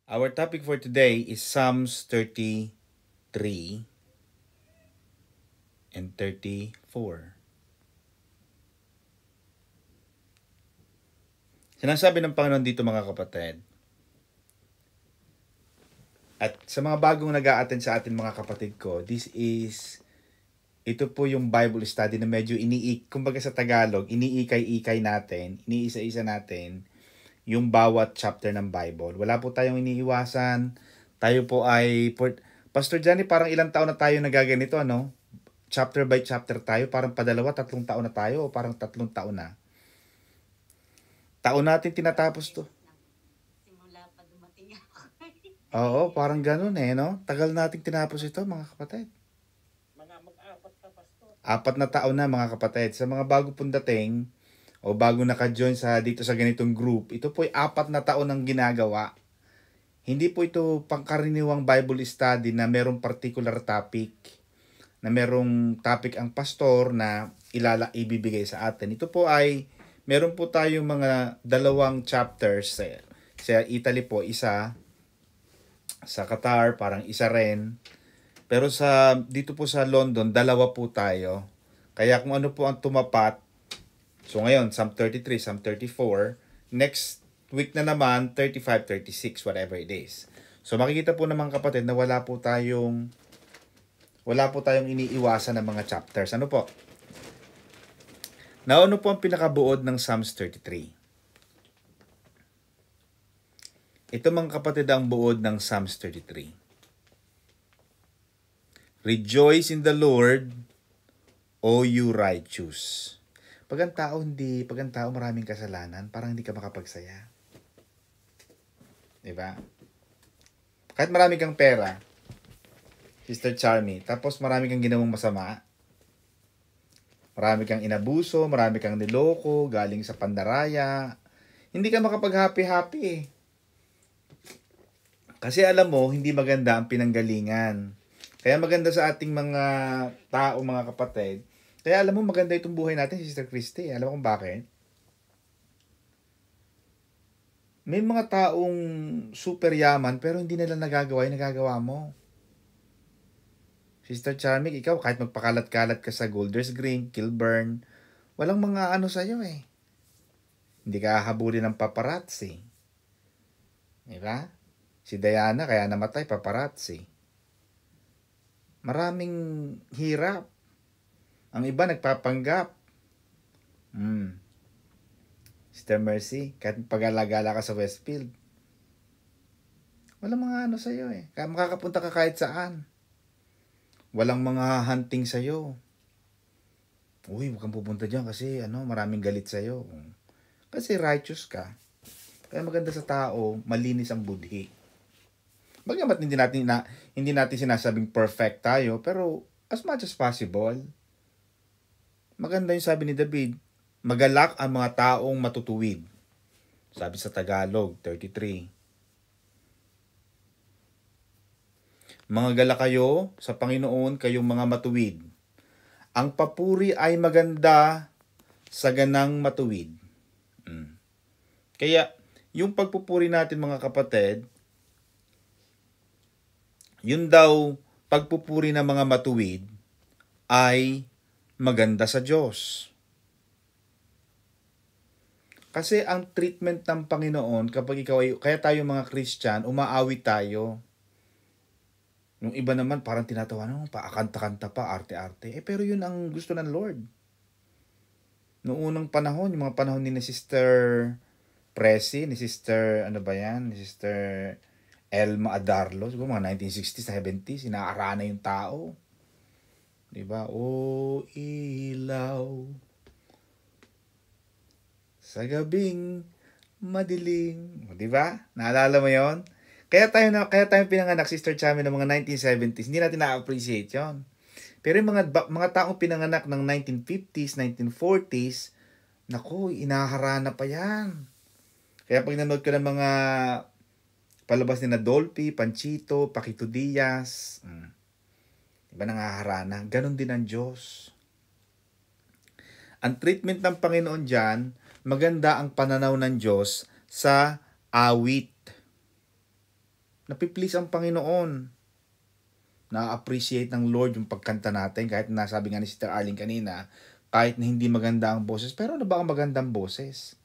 Our topic for today is Psalms 33 and 34. Sinasabi ng Panginoon dito mga kapatid, at sa mga bagong nag-a-attend sa atin mga kapatid ko, ito po yung Bible study na medyo kumbaga sa Tagalog, iniikay-ikay natin, iniisa-isa natin yung bawat chapter ng Bible. Wala po tayong iniiwasan. Tayo po ay, Pastor Johnny, parang ilang taon na tayo nagaganito, ano? Chapter by chapter tayo, parang padalawa, 3 taon na tayo, o parang 3 taon na. Taon natin tinatapos to. Simula pa dumating ako. Oo, parang ganun no? Tagal nating tinapos ito, mga kapatid. Mga mag-apat ka, Pastor. 4 na taon na, mga kapatid. Sa mga bago pong dating, o bago naka-join dito sa ganitong group, ito po ay 4 na taon ang ginagawa. Hindi po ito pangkaraniwang Bible study na merong particular topic, na merong topic ang pastor na ibibigay sa atin. Ito po ay, meron po tayong mga 2 chapters. Sa Italy po, isa. Sa Qatar, parang isa rin. Pero dito po sa London, 2 po tayo. Kaya kung ano po ang tumapat, so ngayon, Psalm 33, Psalm 34, next week na naman, 35, 36, whatever it is. So makikita po naman kapatid na wala po tayong iniiwasan ng mga chapters. Ano po? Now, ano po ang pinakabuod ng Psalms 33? Ito mga kapatid ang buod ng Psalms 33. Rejoice in the Lord, O you righteous. Pag ang tao maraming kasalanan, parang hindi ka makapagsaya. Diba? Kahit marami kang pera, Sister Charmy, tapos marami kang ginawang masama, marami kang inabuso, marami kang niloko, galing sa pandaraya, hindi ka makapag-happy-happy eh. Kasi alam mo, hindi maganda ang pinanggalingan. Kaya maganda sa ating mga tao, mga kapatid. Kaya alam mo, maganda itong buhay natin, Sister Christy. Alam mo kung bakit? May mga taong super yaman, pero hindi nila nagagawa yung nagagawa mo. Sister Charmic, ikaw, kahit magpakalat-kalat ka sa Golders Green, Kilburn, walang mga ano sa'yo eh. Hindi ka hahabulin ng paparazzi. Diba? Si Diana, kaya namatay, paparazzi. Maraming hirap. Ang iba nagpapanggap. Sister Mercy, kahit pag-alagala ka sa Westfield, walang mga ano sa'yo eh. Kaya makakapunta ka kahit saan. Walang mga hunting sa'yo. Uy, huwag kang pupunta dyan kasi maraming galit sa'yo. Kasi righteous ka. Kaya maganda sa tao, malinis ang budhi. Bagamat hindi natin sinasabing perfect tayo, pero as much as possible, maganda yung sabi ni David, magalak ang mga taong matutuwid. Sabi sa Tagalog, 33. Mga gala kayo sa Panginoon, kayong mga matuwid. Ang papuri ay maganda sa ganang matuwid. Kaya, yung pagpupuri natin mga kapatid, yun daw, pagpupuri ng mga matuwid, ay maganda sa Diyos. Kasi ang treatment ng Panginoon, kapag kaya tayo mga Christian, umaawit tayo. Yung iba naman, parang tinatawa naman, paakanta-kanta pa, arte-arte. Pero yun ang gusto ng Lord. Noong unang panahon, yung mga panahon ni Sister Presi, ni Sister Elma Adarlo, siguro mga 1960s, 70s, inaarana yung tao. Diba? O ilaw sa gabing madilim. Diba? Naalala mo yon? Kaya tayo pinanganak, Sister Chami, ng mga 1970s, hindi natin na-appreciate yon. Pero yung mga taong pinanganak ng 1950s, 1940s, naku, inaharana pa yan. Kaya pag nanood ko ng mga palabas ni Dolphy, Panchito, Paquito Diaz, diba nangaharana? Ganon din ang Diyos. Ang treatment ng Panginoon dyan, maganda ang pananaw ng Diyos sa awit. Napiplease ang Panginoon. Na-appreciate ng Lord yung pagkanta natin, kahit nasabi nga ni Sister Arlene kanina, kahit na hindi maganda ang boses, pero ano ba ang magandang boses?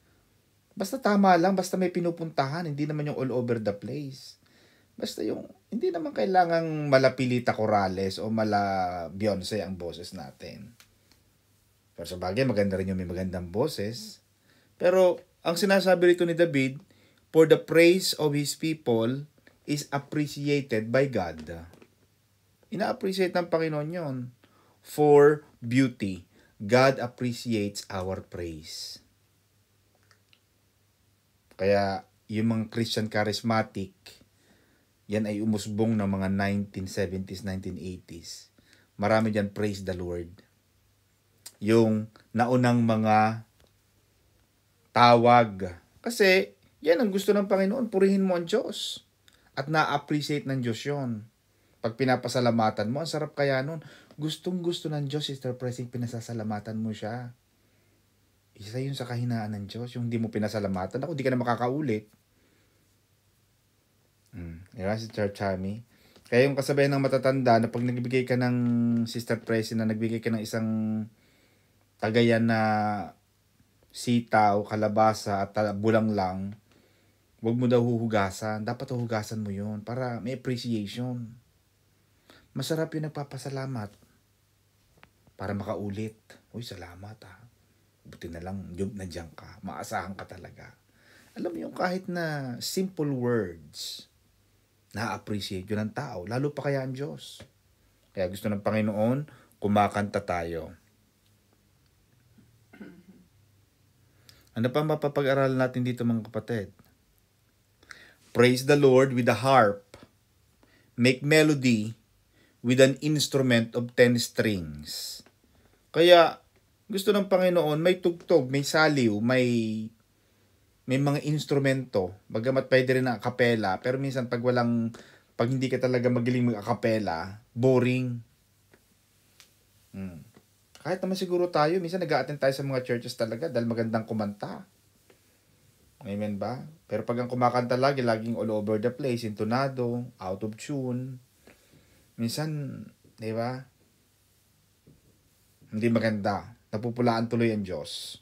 Basta tama lang, basta may pinupuntahan, hindi naman yung all over the place. Basta yung, hindi naman kailangang malapilita Corrales o mala Beyonce ang boses natin. Pero sa bagay, maganda rin yung may magandang boses. Pero, ang sinasabi rito ni David, for the praise of his people is appreciated by God. Ina-appreciate ng Panginoon yon. For beauty, God appreciates our praise. Kaya, yung mga Christian charismatic, yan ay umusbong ng mga 1970s, 1980s. Marami dyan praise the Lord. Yung naunang mga tawag. Kasi, yan ang gusto ng Panginoon. Purihin mo ang Diyos. At na-appreciate ng Diyos yon. Pag pinapasalamatan mo, ang sarap kaya nun. Gustong-gusto ng Diyos, Sister Pressing, pinasasalamatan mo siya. Isa yun sa kahinaan ng Diyos, yung hindi mo pinasalamatan. Ako, di ka na makakaulit. Diba, Sister Chami? Kaya yung kasabayan ng matatanda na pag nagbigay ka ng, Sister Pressing, na nagbigay ka ng isang tagayan na sitaw, kalabasa, at bulang lang, huwag mo daw huhugasan. Dapat huhugasan mo yun para may appreciation. Masarap yung nagpapasalamat para makaulit. Uy, salamat ha. Buti na lang, nandiyan ka. Maasahan ka talaga. Alam mo yung kahit na simple words, na-appreciate yun ng tao. Lalo pa kaya ang Diyos. Kaya gusto ng Panginoon, kumakanta tayo. Ano pa mapapag-aralan natin dito mga kapatid? Praise the Lord with the harp. Make melody with an instrument of 10 strings. Kaya, gusto ng Panginoon, may tugtog, may saliw, may mga instrumento. Bagamat pwede rin na akapela, pero minsan pag hindi ka talaga magaling mag-akapela, boring. Kahit naman siguro tayo, minsan nag-a-attend tayo sa mga churches talaga dahil magandang kumanta. Amen ba? Pero pag ang kumakanta laging all over the place, intonado, out of tune, minsan, di ba? Hindi maganda. Napupulaan tuloy ang Diyos.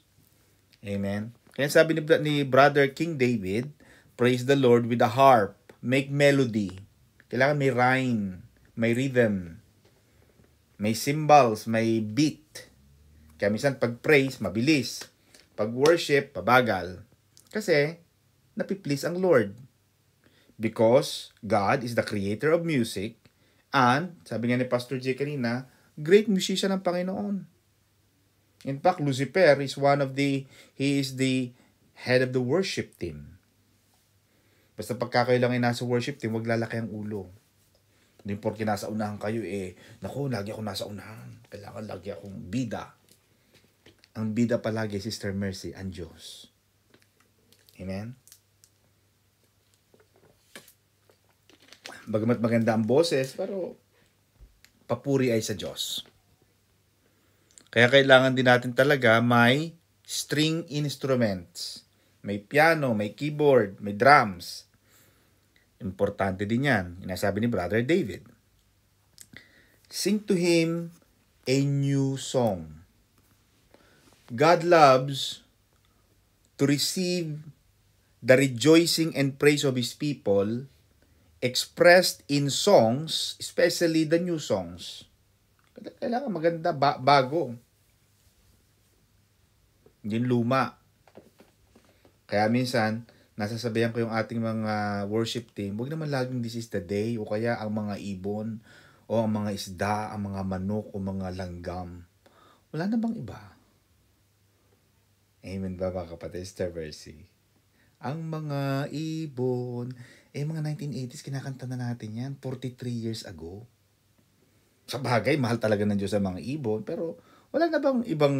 Amen? Kaya sabi ni Brother King David, praise the Lord with a harp. Make melody. Kailangan may rhyme, may rhythm, may cymbals, may beat. Kaya minsan pag praise, mabilis. Pag worship, pabagal. Kasi, napiplease ang Lord. Because God is the creator of music. And, sabi nga ni Pastor J kanina, great musician ng Panginoon. In fact, Lucifer is he is the head of the worship team. Basta pagka kayo lang ay nasa worship team, wag lalaki ang ulo. Hindi porke nasa unahan kayo, naku, lagi ako nasa unahan. Kailangan lagi akong bida. Ang bida palagi, Sister Mercy, ang Diyos. Amen? Bagamat maganda ang boses, pero papuri ay sa Diyos. Kaya kailangan din natin talaga may string instruments. May piano, may keyboard, may drums. Importante din yan. Inasabi ni Brother David. Sing to Him a new song. God loves to receive the rejoicing and praise of His people expressed in songs, especially the new songs. Kailangan maganda, bago. Hindi luma. Kaya minsan, nasasabihan ko yung ating mga worship team, huwag naman laging this is the day, o kaya ang mga ibon, o ang mga isda, ang mga manok, o mga langgam. Wala na bang iba? Amen ba mga kapatid? Sister Mercy. Ang mga ibon, mga 1980s, kinakanta na natin yan, 43 years ago. Sa bagay, mahal talaga ng Diyos ang mga ibon, pero wala na bang ibang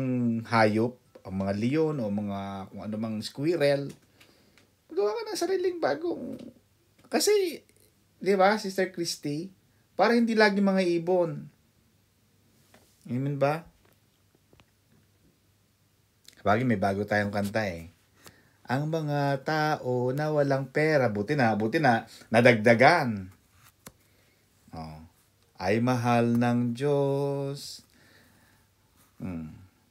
hayop, ang mga leon, o mga kung ano mang squirrel, magawa ka ng sariling bagong, kasi, di ba, Sister Christy, para hindi lagi mga ibon. Amen ba? Bagay, may bago tayong kanta ang mga tao na walang pera, buti na, nadagdagan. Oh, ay mahal ng Diyos.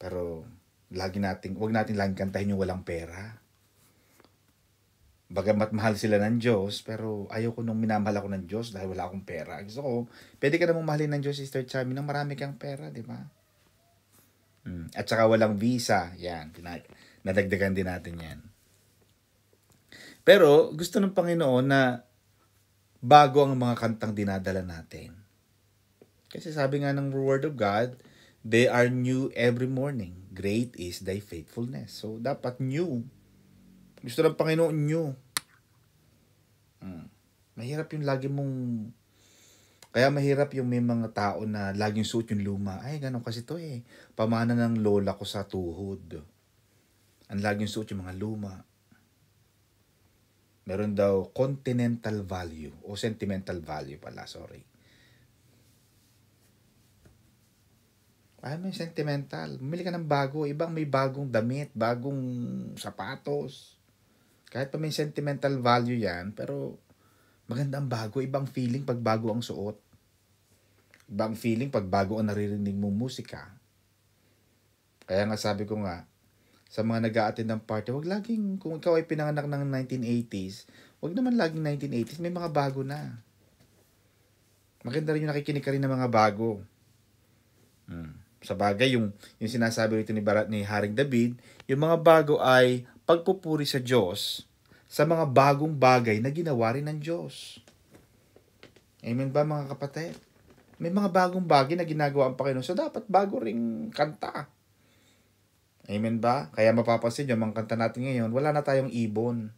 Pero, wag natin laging kantahin yung walang pera. Bagamat mahal sila ng Diyos, pero ayoko nung minamahal ako ng Diyos dahil wala akong pera. Gusto ko, pwede ka namang mahalin ng Diyos, Sister Charmy, nang marami kang pera, di ba? At saka walang visa. Yan, nadagdagan din natin yan. Pero, gusto ng Panginoon na bago ang mga kantang dinadala natin. Kasi sabi nga ng Word of God, they are new every morning. Great is thy faithfulness. So, dapat new. Gusto ng Panginoon new. Mahirap yung lagi mong... Kaya mahirap yung may mga tao na laging suot yung luma. Ay, ganun kasi to eh. Pamana ng lola ko sa tuhod. Ang laging suot yung mga luma. Meron daw continental value o sentimental value pala, sorry. Ay, may sentimental. Bumili ka ng bago. Ibang may bagong damit, bagong sapatos. Kahit pa may sentimental value yan, pero maganda ang bago. Ibang feeling pag bago ang suot. Ibang feeling pag bago ang naririnig mong musika. Kaya nga sabi ko nga, sa mga nag-a-attend ng party, wag laging, kung ikaw ay pinanganak ng 1980s, wag naman laging 1980s, may mga bago na. Maganda rin yung nakikinig ka rin ng mga bago. Sa bagay, yung sinasabi rito ni Haring David, yung mga bago ay pagpupuri sa Diyos sa mga bagong bagay na ginawa rin ng Diyos. Amen ba mga kapatid? May mga bagong bagay na ginagawa ang Panginoon, so dapat bago ring kanta. Amen ba? Kaya mapapansin nyo, mga kanta natin ngayon, wala na tayong ibon.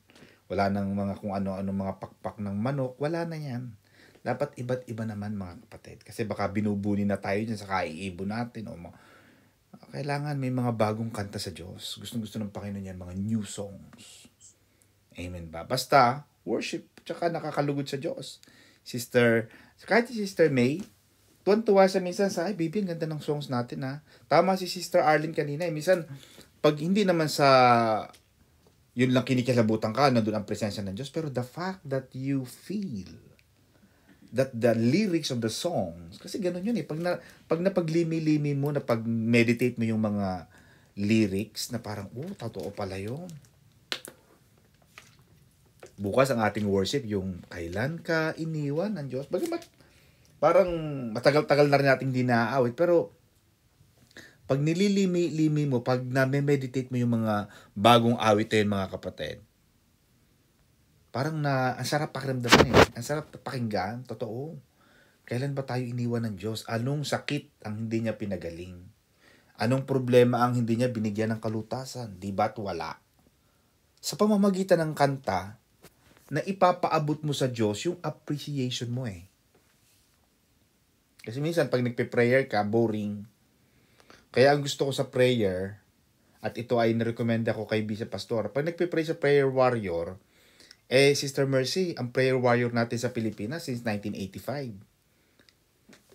Wala nang mga kung ano-ano mga pakpak ng manok, wala na yan. Dapat iba't iba naman mga kapatid. Kasi baka binubuni na tayo dyan sa kaiibon natin. Kailangan may mga bagong kanta sa Diyos. Gusto ng Panginoon yan, mga new songs. Amen ba? Basta, worship, tsaka nakakalugod sa Diyos. Kahit si Sister May, tuwan-tuwa siya minsan sa, ay baby, ang ganda ng songs natin ha. Tama si Sister Arlene kanina. Minsan, pag hindi naman sa, yun lang kinikilabutan ka, nandun ang presensya ng Diyos. Pero the fact that you feel that the lyrics of the songs, kasi ganun yun eh, pag napaglimi-limi mo, napag-meditate mo yung mga lyrics, na parang, totoo pala yun. Bukas ang ating worship, yung kailan ka iniwan ng Diyos. Bagamat parang matagal-tagal na rin nating dinaawit, pero pag nililimi-limi mo, pag na-meditate mo yung mga bagong awit yun, mga kapatid, parang ang sarap pakiramdaman eh. Ang sarap pakinggan, totoo. Kailan ba tayo iniwan ng Diyos? Anong sakit ang hindi niya pinagaling? Anong problema ang hindi niya binigyan ng kalutasan? Di ba't wala? Sa pamamagitan ng kanta, na ipapaabot mo sa Diyos yung appreciation mo eh. Kasi minsan pag nagpe-prayer ka, boring. Kaya ang gusto ko sa prayer, at ito ay nirecommend ako kay Bisa Pastor, pag nagpe-pray sa Prayer Warrior, Sister Mercy, ang Prayer Warrior natin sa Pilipinas since 1985.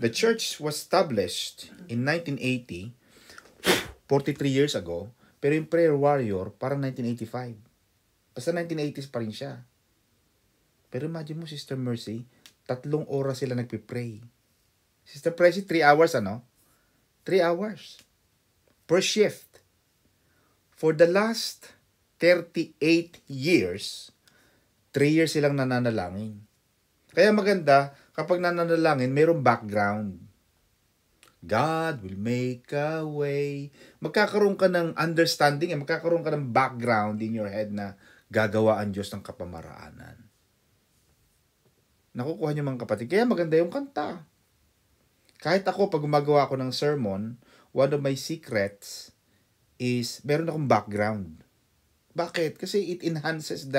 The church was established in 1980, 43 years ago, pero yung Prayer Warrior, parang 1985. Basta 1980s pa rin siya. Pero imagine mo, Sister Mercy, 3 oras sila nagpipray. Sister Mercy, 3 hours 3 hours. Per shift. For the last 38 years, 3 years silang nananalangin. Kaya maganda, kapag nananalangin, mayroong background. God will make a way. Magkakaroon ka ng understanding, magkakaroon ka ng background in your head na gagawa ang Diyos ng kapamaraanan. Nakukuha niyo mga kapatid. Kaya maganda yung kanta. Kahit ako, pag gumagawa ako ng sermon, one of my secrets is meron akong background. Bakit? Kasi it enhances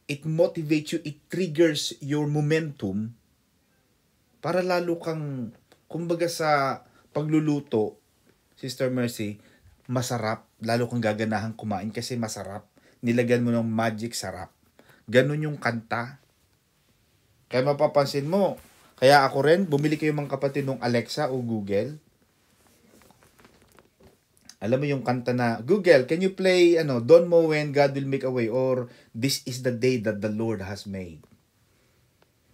it motivates you, it triggers your momentum para lalo kang, kumbaga sa pagluluto, Sister Mercy, masarap, lalo kang gaganahan kumain kasi masarap. Nilagyan mo ng magic sarap. Ganun yung kanta. Kaya mapapansin mo, kaya ako rin, bumili kayo mga kapatid ng Alexa o Google. Alam mo yung kanta na, Google, can you play, Don't Know When God Will Make a Way, or This is the Day That the Lord Has Made.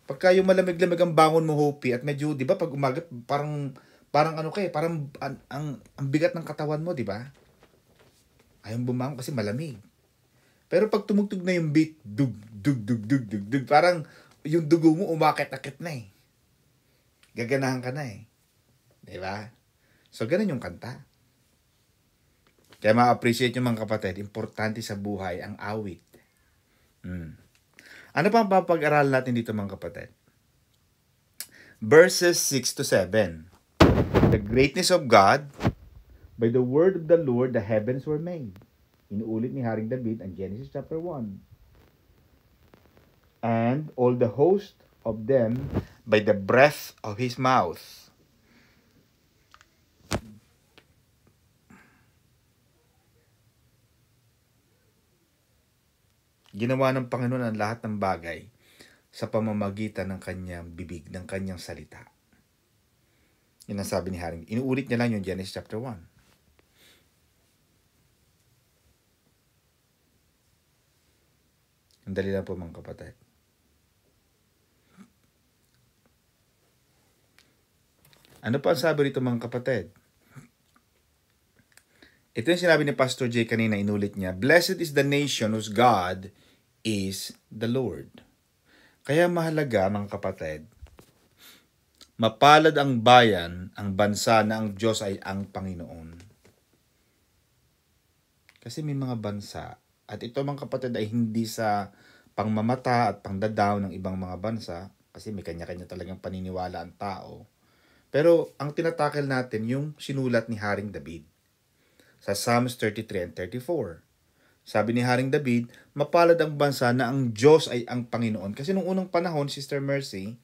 Pagka yung malamig-lamig ang bangon mo, Hopi, at medyo, di ba, pag umaga, parang ang bigat ng katawan mo, di ba? Ayaw bumangon kasi malamig. Pero pag tumugtog na yung beat, dug, dug, dug, dug, dug, dug, parang yung dugo mo umakit-akit na eh. Gaganahan ka na eh. Di ba? So, ganun yung kanta. Kaya ma-appreciate yung mga kapatid, importante sa buhay ang awit. Ano pa ang papag-aralan natin dito mga kapatid? Verses 6 to 7. The greatness of God, by the word of the Lord, the heavens were made. Inuulit ni Haring David ang Genesis chapter 1. And all the host of them by the breath of His mouth. Ginawa ng Panginoon ang lahat ng bagay sa pamamagitan ng kanyang bibig, ng kanyang salita. Yun ang sabi ni Haring. Inuulit niya lang yung Genesis chapter 1. Ang dali lang po mga kapatid. Ano pa ang sabi rito mga kapatid? Ito yung sinabi ni Pastor Jay kanina, inulit niya. Blessed is the nation whose God is the Lord. Kaya mahalaga mga kapatid, mapalad ang bayan, ang bansa na ang Diyos ay ang Panginoon. Kasi may mga bansa, at ito mga kapatid ay hindi sa pangmamata at pangdadaw ng ibang mga bansa, kasi may kanya-kanya talagang paniniwala ang tao. Pero ang tinatakil natin yung sinulat ni Haring David sa Psalms 33 and 34. Sabi ni Haring David, mapalad ang bansa na ang Diyos ay ang Panginoon. Kasi nung unang panahon, Sister Mercy,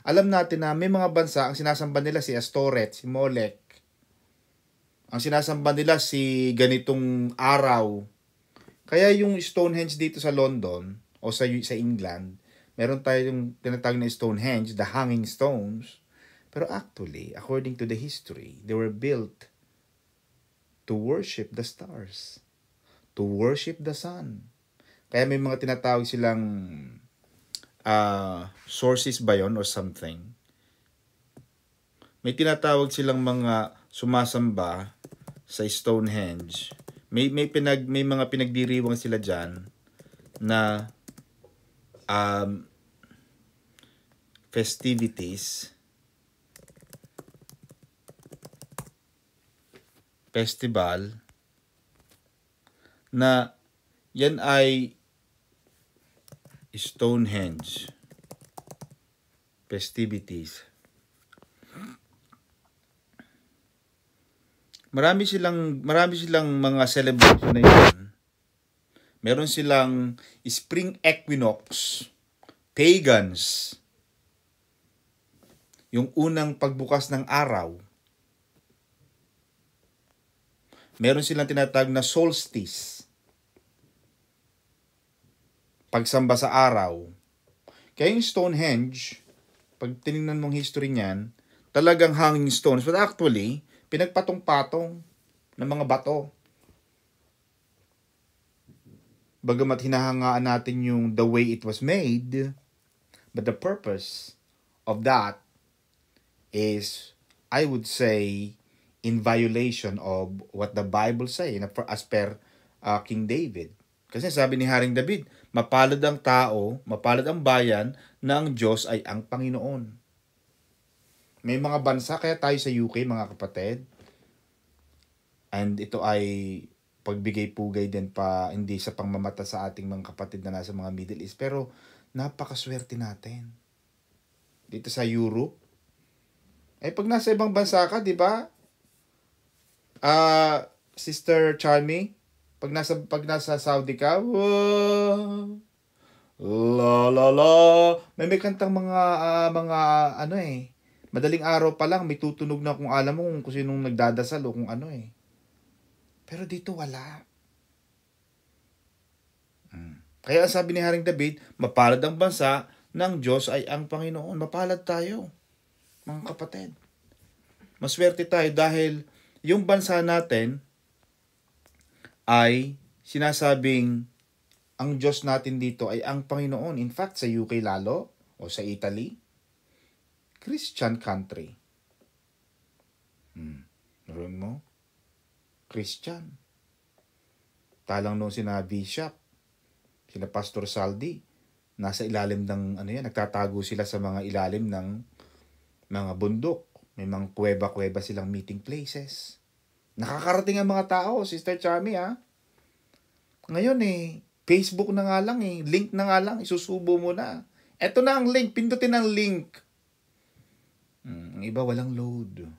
alam natin na may mga bansa, ang sinasamba nila si Astoret, si Molech. Ang sinasamba nila si ganitong araw. Kaya yung Stonehenge dito sa London, o sa England, meron tayong tinatawag na Stonehenge, the hanging stones. Pero actually, according to the history, they were built to worship the stars, to worship the sun. Kaya may mga tinatawag silang sources ba yun or something. May tinatawag silang mga sumasamba sa Stonehenge. May mga pinagdiriwang sila diyan na festival na yan ay Stonehenge festivities. Marami silang mga celebration na yan. Meron silang spring equinox, pagans, yung unang pagbukas ng araw. Meron silang tinatawag na solstice, pagsamba sa araw. Kaya yung Stonehenge, pag tinignan mong history niyan, talagang hanging stones, but actually, pinagpatong-patong ng mga bato. Bagamat hinahangaan natin yung the way it was made, but the purpose of that is, I would say, in violation of what the Bible say as per King David. Kasi sabi ni Haring David, mapalad ang tao, mapalad ang bayan na ang Diyos ay ang Panginoon. May mga bansa, kaya tayo sa UK mga kapatid, and ito ay pagbigay-pugay din pa, hindi sa pangmamata sa ating mga kapatid na nasa mga Middle East, pero napakaswerte natin. Dito sa Europe, pag nasa ibang bansa ka, di ba? Sister Charmy, pag nasa Saudi ka, la la la, may kantang mga madaling araw pa lang may tutunog na kung alam mo kung sinong nagdadasal o kung ano eh. Pero dito wala. Kaya sabi ni Haring David, mapalad ang bansa ng Diyos ay ang Panginoon. Mapalad tayo, mga kapatid. Maswerte tayo dahil yung bansa natin, ay sinasabing ang Diyos natin dito ay ang Panginoon. In fact, sa UK lalo, o sa Italy, Christian country. Naroon mo? Christian. Talang nung sina Bishop, sila Pastor Saldi, nasa ilalim ng, nagtatago sila sa mga ilalim ng mga bundok. May mga kuweba-kuweba silang meeting places. Nakakarating ang mga tao, Sister Chami, ha? Ngayon Facebook na nga lang link na nga lang, isusubo mo na. Eto na ang link, pindutin ang link. Ang iba walang load.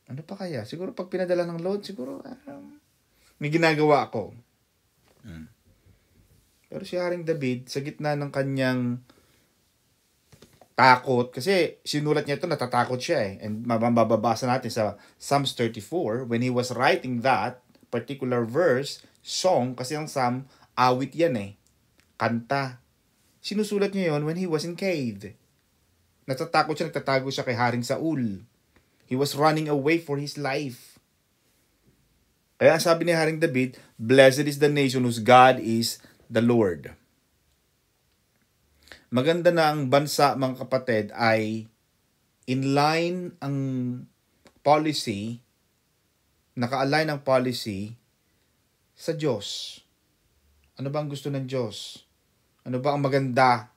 Ano pa kaya? Siguro pag pinadala ng load, siguro may ginagawa ako. Pero si Haring David, sa gitna ng kanyang takot, kasi sinulat niya ito, natatakot siya and mababasa natin sa Psalms 34, when he was writing that particular verse, song, kasi ang Psalm, awit yan kanta. Sinusulat niya yon when he was in cave. Natatakot siya, nagtatago siya kay Haring Saul. He was running away for his life. Kaya sabi ni Haring David, blessed is the nation whose God is the Lord. Maganda na ang bansa, mga kapatid, ay in line ang policy, naka-align ang policy sa Diyos. Ano ba ang gusto ng Diyos? Ano ba ang maganda?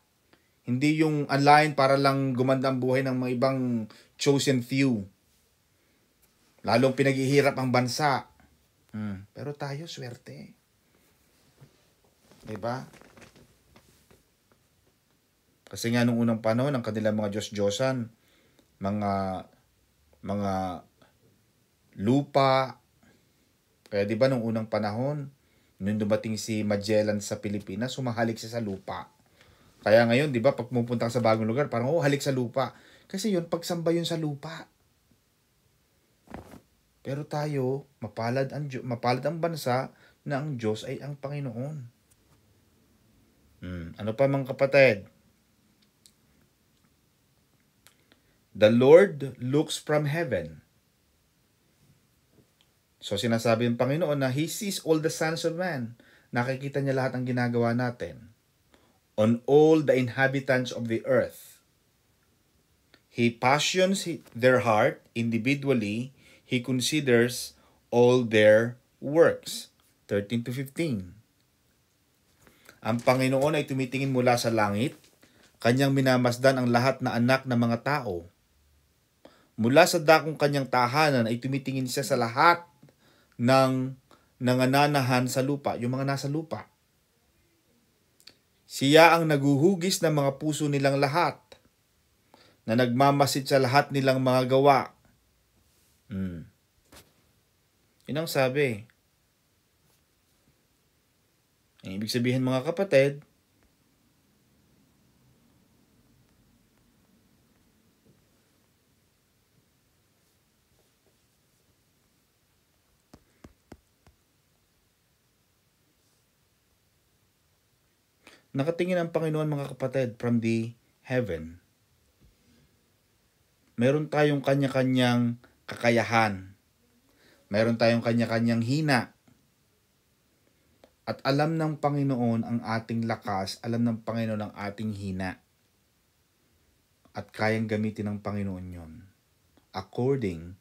Hindi yung align para lang gumanda ang buhay ng mga ibang chosen few. Lalong pinaghihirap ang bansa. Pero tayo, swerte. Diba? Kasi nga nung unang panahon, ang kanilang mga Diyos-Diyosan, mga lupa. Kaya diba nung unang panahon, nung dumating si Magellan sa Pilipinas, sumahalik siya sa lupa. Kaya ngayon, diba, pag pupunta ka sa bagong lugar, parang, halik sa lupa. Kasi yun, pagsamba yun sa lupa. Pero tayo, mapalad ang bansa na ang Diyos ay ang Panginoon. Ano pa mga kapatid? The Lord looks from heaven. So sinasabi ng Panginoon na He sees all the sons of man. Nakikita niya lahat ng ginagawa natin. On all the inhabitants of the earth. He passions their heart individually. He considers all their works. 13 to 15. Ang Panginoon ay tumitingin mula sa langit. Kanyang minamasdan ang lahat na anak ng mga tao. Mula sa dakong kanyang tahanan ay tumitingin siya sa lahat ng nangananahan sa lupa, yung mga nasa lupa. Siya ang naguhugis ng mga puso nilang lahat, na nagmamasid sa lahat nilang mga gawa. Yun ang sabi. Ang ibig sabihin mga kapatid, nakatingin ang Panginoon mga kapatid from the heaven. Meron tayong kanya-kanyang kakayahan. Meron tayong kanya-kanyang hina. At alam ng Panginoon ang ating lakas, alam ng Panginoon ang ating hina. At kayang gamitin ng Panginoon yon according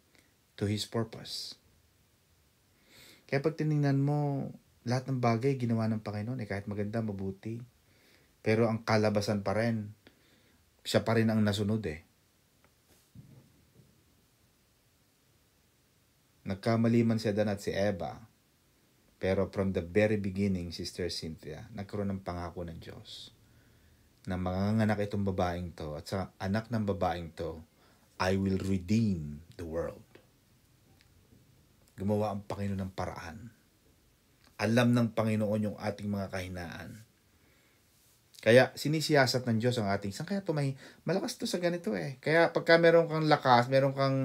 to His purpose. Kaya pag tinignan mo, lahat ng bagay ginawa ng Panginoon, kahit maganda, mabuti. Pero ang kalabasan pa rin, siya pa rin ang nasunod Nagkamali man si Adan at si Eva. Pero from the very beginning, Sister Cynthia, nagkaroon ng pangako ng Diyos na manganganak itong babaeng to at sa anak ng babaeng to, I will redeem the world. Gumawa ang Panginoon ng paraan. Alam ng Panginoon yung ating mga kahinaan. Kaya sinisiyasat ng Diyos ang ating, saan kaya ito malakas to sa ganito Kaya pagka meron kang lakas, meron kang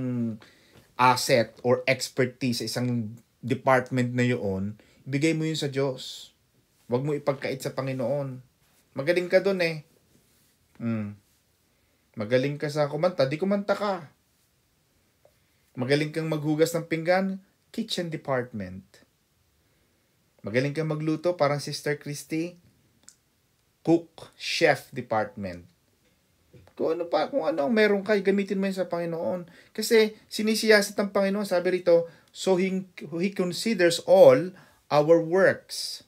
asset or expertise sa isang department na yun, bigay mo yun sa Diyos. Huwag mo ipagkait sa Panginoon. Magaling ka dun Magaling ka sa kumanta, di kumanta ka. Magaling kang maghugas ng pinggan, kitchen department. Magaling kang magluto, parang Sister Christy, cook, chef department. Kung ano ang meron ka, gamitin mo yun sa Panginoon. Kasi sinisiyasat ng Panginoon, sabi rito, so He considers all our works.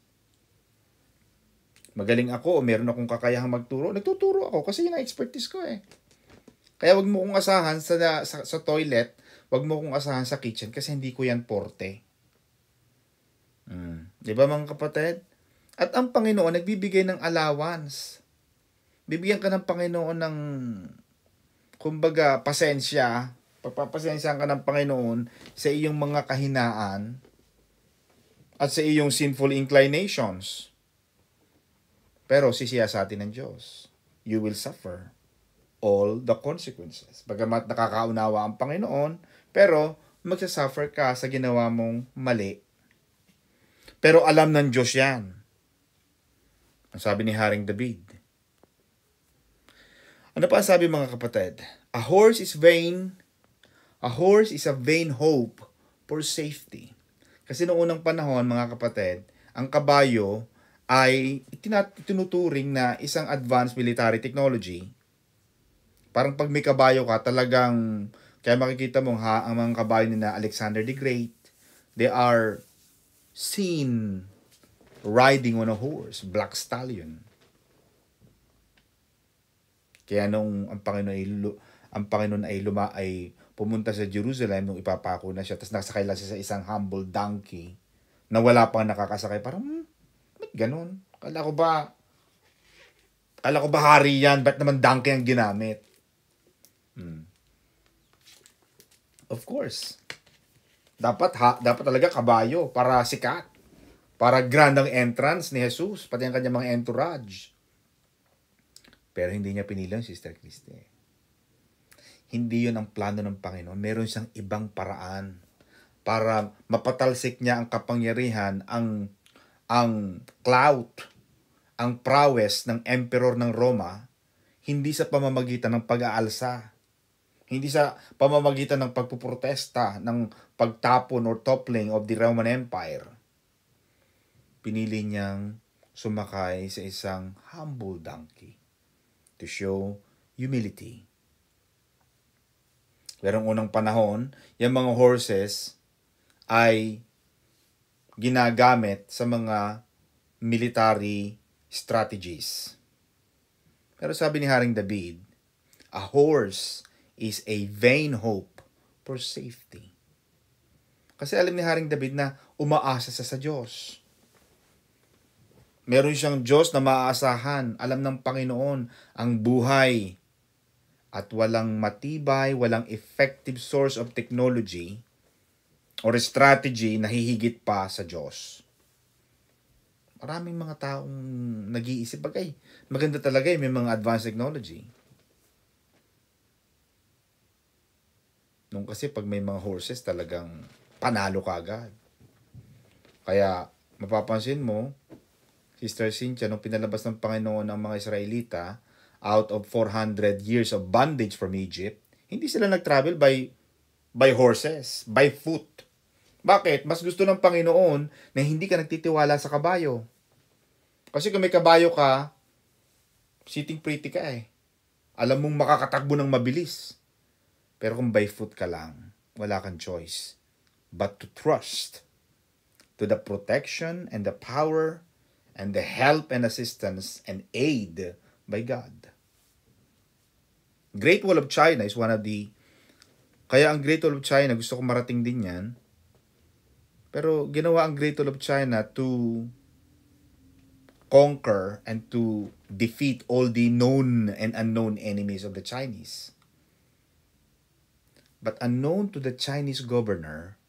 Magaling ako o meron akong kakayahang magturo, nagtuturo ako kasi yun ang expertise ko eh. Kaya wag mo kong asahan sa toilet, wag mo kong asahan sa kitchen kasi hindi ko yan porte. Di ba mga kapatid? At ang Panginoon nagbibigay ng allowance. Bibigyan ka ng Panginoon ng, kumbaga, pasensya. Pagpapasensyahan ka ng Panginoon sa iyong mga kahinaan at sa iyong sinful inclinations. Pero sisiyasatin ng Diyos. You will suffer all the consequences. Bagamat nakakaunawa ang Panginoon, pero magsasuffer ka sa ginawa mong mali. Pero alam ng Diyos yan. Ang sabi ni Haring David. Ano pa ang sabi mga kapatid? A horse is a vain hope for safety. Kasi noong unang panahon mga kapatid, ang kabayo ay tinuturing na isang advanced military technology. Parang pag may kabayo ka, talagang, kaya makikita mo ang mga kabayo ni na Alexander the Great, they are seen riding on a horse, black stallion. Kaya nung ang Panginoon ay pumunta sa Jerusalem nung ipapako na siya, tapos nakasakay lang siya sa isang humble donkey na wala pang nakakasakay. Parang, ba't ganun? Kala ko ba hari yan? Ba't naman donkey ang ginamit? Of course. Dapat talaga kabayo para sikat. Para grand ang entrance ni Jesus, pati ang kanyang mga entourage. Pero hindi niya pinili ang Sister Christy. Hindi yun ang plano ng Panginoon. Meron siyang ibang paraan para mapatalsik niya ang kapangyarihan, ang clout, ang prowess ng emperor ng Roma, hindi sa pamamagitan ng pag-aalsa, hindi sa pamamagitan ng pagpuprotesta, ng pagtapon or toppling of the Roman Empire. Pinili niyang sumakay sa isang humble donkey to show humility. Pero unang panahon, yung mga horses ay ginagamit sa mga military strategies. Pero sabi ni Haring David, a horse is a vain hope for safety. Kasi alam ni Haring David na umaasa sa Diyos. Meron siyang Diyos na maaasahan. Alam ng Panginoon ang buhay. At walang matibay, walang effective source of technology or strategy na hihigit pa sa Diyos. Maraming mga taong nag-iisip, bagay, maganda talaga may mga advanced technology. Nung kasi pag may mga horses, talagang panalo ka agad. Kaya mapapansin mo, Sister Cynthia, nung pinalabas ng Panginoon ang mga Israelita out of 400 years of bondage from Egypt, hindi sila nag-travel by horses, by foot. Bakit? Mas gusto ng Panginoon na hindi ka nagtitiwala sa kabayo. Kasi kung may kabayo ka, sitting pretty ka eh. Alam mong makakatakbo ng mabilis. Pero kung by foot ka lang, wala kang choice but to trust to the protection and the power and the help and assistance and aid by God. Great Wall of China is one of the... Kaya ang Great Wall of China, gusto ko marating din yan. Pero ginawa ang Great Wall of China to conquer and to defeat all the known and unknown enemies of the Chinese. But unknown to the Chinese governor,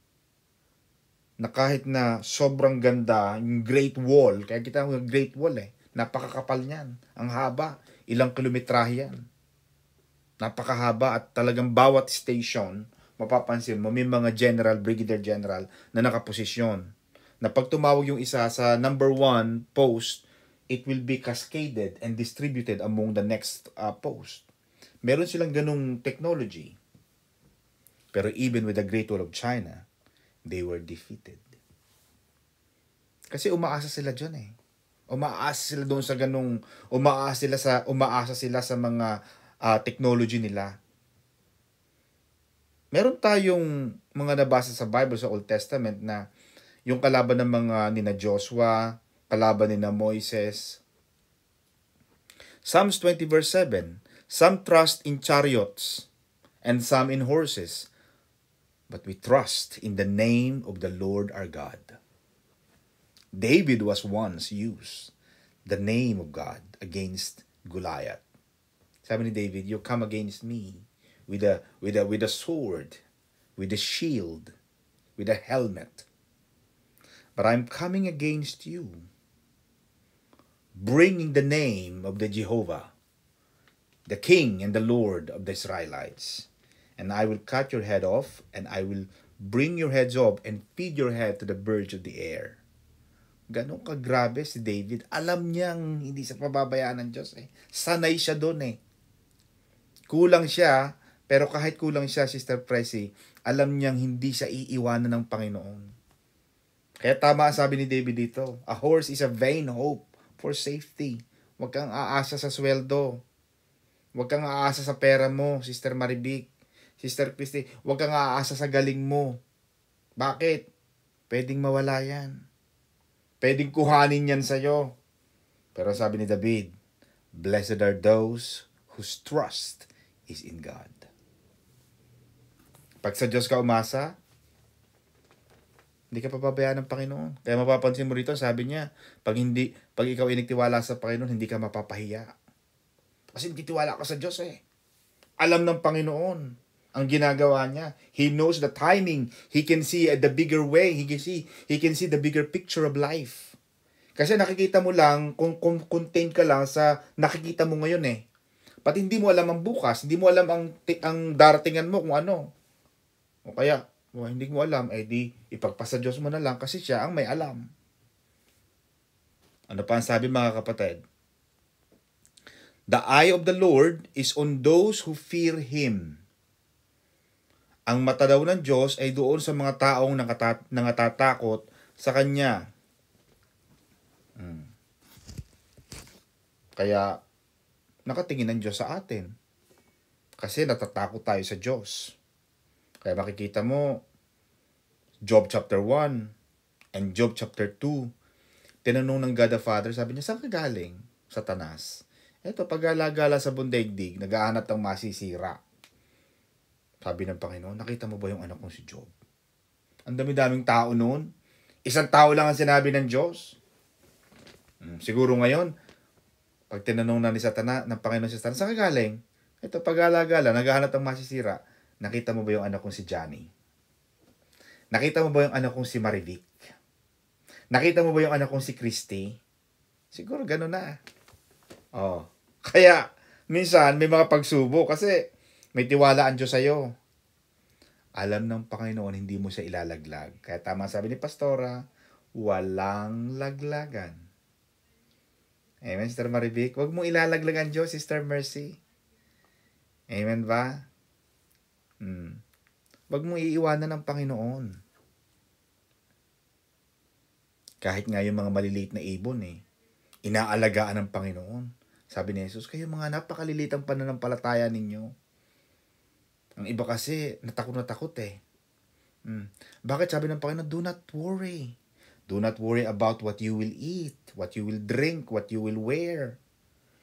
na kahit na sobrang ganda yung Great Wall, kaya kita yung Great Wall napakakapal niyan, ang haba, ilang kilometrahe yan. Napakahaba at talagang bawat station, mapapansin mo, may mga general, brigadier general na nakaposisyon. Na pag tumawag yung isa sa number 1 post, it will be cascaded and distributed among the next post. Meron silang ganung technology. Pero even with the Great Wall of China, they were defeated. Kasi umaasa sila dyan eh. Umaasa sila doon sa ganung, umaasa sila sa mga technology nila. Meron tayong mga nabasa sa Bible sa Old Testament na yung kalaban ng mga nina Joshua, kalaban nina Moises. Psalms 20 verse 7, some trust in chariots and some in horses, but we trust in the name of the Lord our God. David was once used the name of God against Goliath. Sabi ni David, you come against me with a sword, with a shield, with a helmet. But I'm coming against you, bringing the name of the Jehovah, the King and the Lord of the Israelites. And I will cut your head off, and I will bring your heads up and feed your head to the birds of the air. Ganon kagrabe si David. Alam niyang hindi sa pababayaan ng Diyos eh. Sanay siya doon eh. Kulang siya, pero kahit kulang siya, Sister Pressy, alam niyang hindi siya iiwanan ng Panginoon. Kaya tama ang sabi ni David dito, a horse is a vain hope for safety. Huwag kang aasa sa sweldo. Huwag kang aasa sa pera mo, Sister Marivic. Sister Christy, huwag kang aasa sa galing mo. Bakit? Pwedeng mawala yan. Pwedeng kuhanin yan sa'yo. Pero sabi ni David, blessed are those whose trust is in God. Pag sa Diyos ka umasa, hindi ka papabayaan ng Panginoon. Kaya mapapansin mo rito, sabi niya, pag ikaw inigtiwala sa Panginoon, hindi ka mapapahiya. Kasi nagtitiwala ka sa Diyos eh. Alam ng Panginoon ang ginagawa niya. He knows the timing. He can see the bigger way. He can see the bigger picture of life. Kasi nakikita mo lang, kung contained ka lang sa nakikita mo ngayon eh. Pati hindi mo alam ang bukas, hindi mo alam ang daratingan mo kung ano. O kaya, hindi mo alam, di ipagpasa Diyos mo na lang kasi siya ang may alam. Ano pa ang sabi mga kapatid? The eye of the Lord is on those who fear Him. Ang mata daw ng Diyos ay doon sa mga taong nangatatakot sa Kanya. Kaya, nakatingin ang Diyos sa atin. Kasi natatakot tayo sa Diyos. Kaya makikita mo, Job chapter 1 and Job chapter 2, tinanong ng God the Father, sabi niya, saan ka galing? Satanas. Eto, pag-alagala sa bundaigdig, naghahanap ng masisira. Sabi ng Panginoon, nakita mo ba yung anak kong si Job? Ang dami-daming tao noon. Isang tao lang ang sinabi ng Diyos. Siguro ngayon, pag tinanong na ng Panginoon si Satanas, saan ka galing? Ito, pag-alagala, naghahanap ng masisira. Nakita mo ba yung anak kong si Johnny? Nakita mo ba yung anak kong si Marivic? Nakita mo ba yung anak kong si Christy? Siguro gano'n na. Kaya, minsan, may mga pagsubok kasi may tiwala ang Diyos sa'yo. Alam ng Panginoon, hindi mo siya ilalaglag. Kaya tama sabi ni Pastora, walang laglagan. Amen, Sister Marivic. Huwag mong ilalaglag ang Diyos, Sister Mercy. Amen ba? Huwag mong iiwanan ng Panginoon. Kahit nga yung mga maliliit na ibon inaalagaan ng Panginoon. Sabi ni Jesus, kayo mga napakaliliit ang pananampalataya ninyo. Ang iba kasi, natakot Bakit sabi ng Panginoon, do not worry. Do not worry about what you will eat, what you will drink, what you will wear.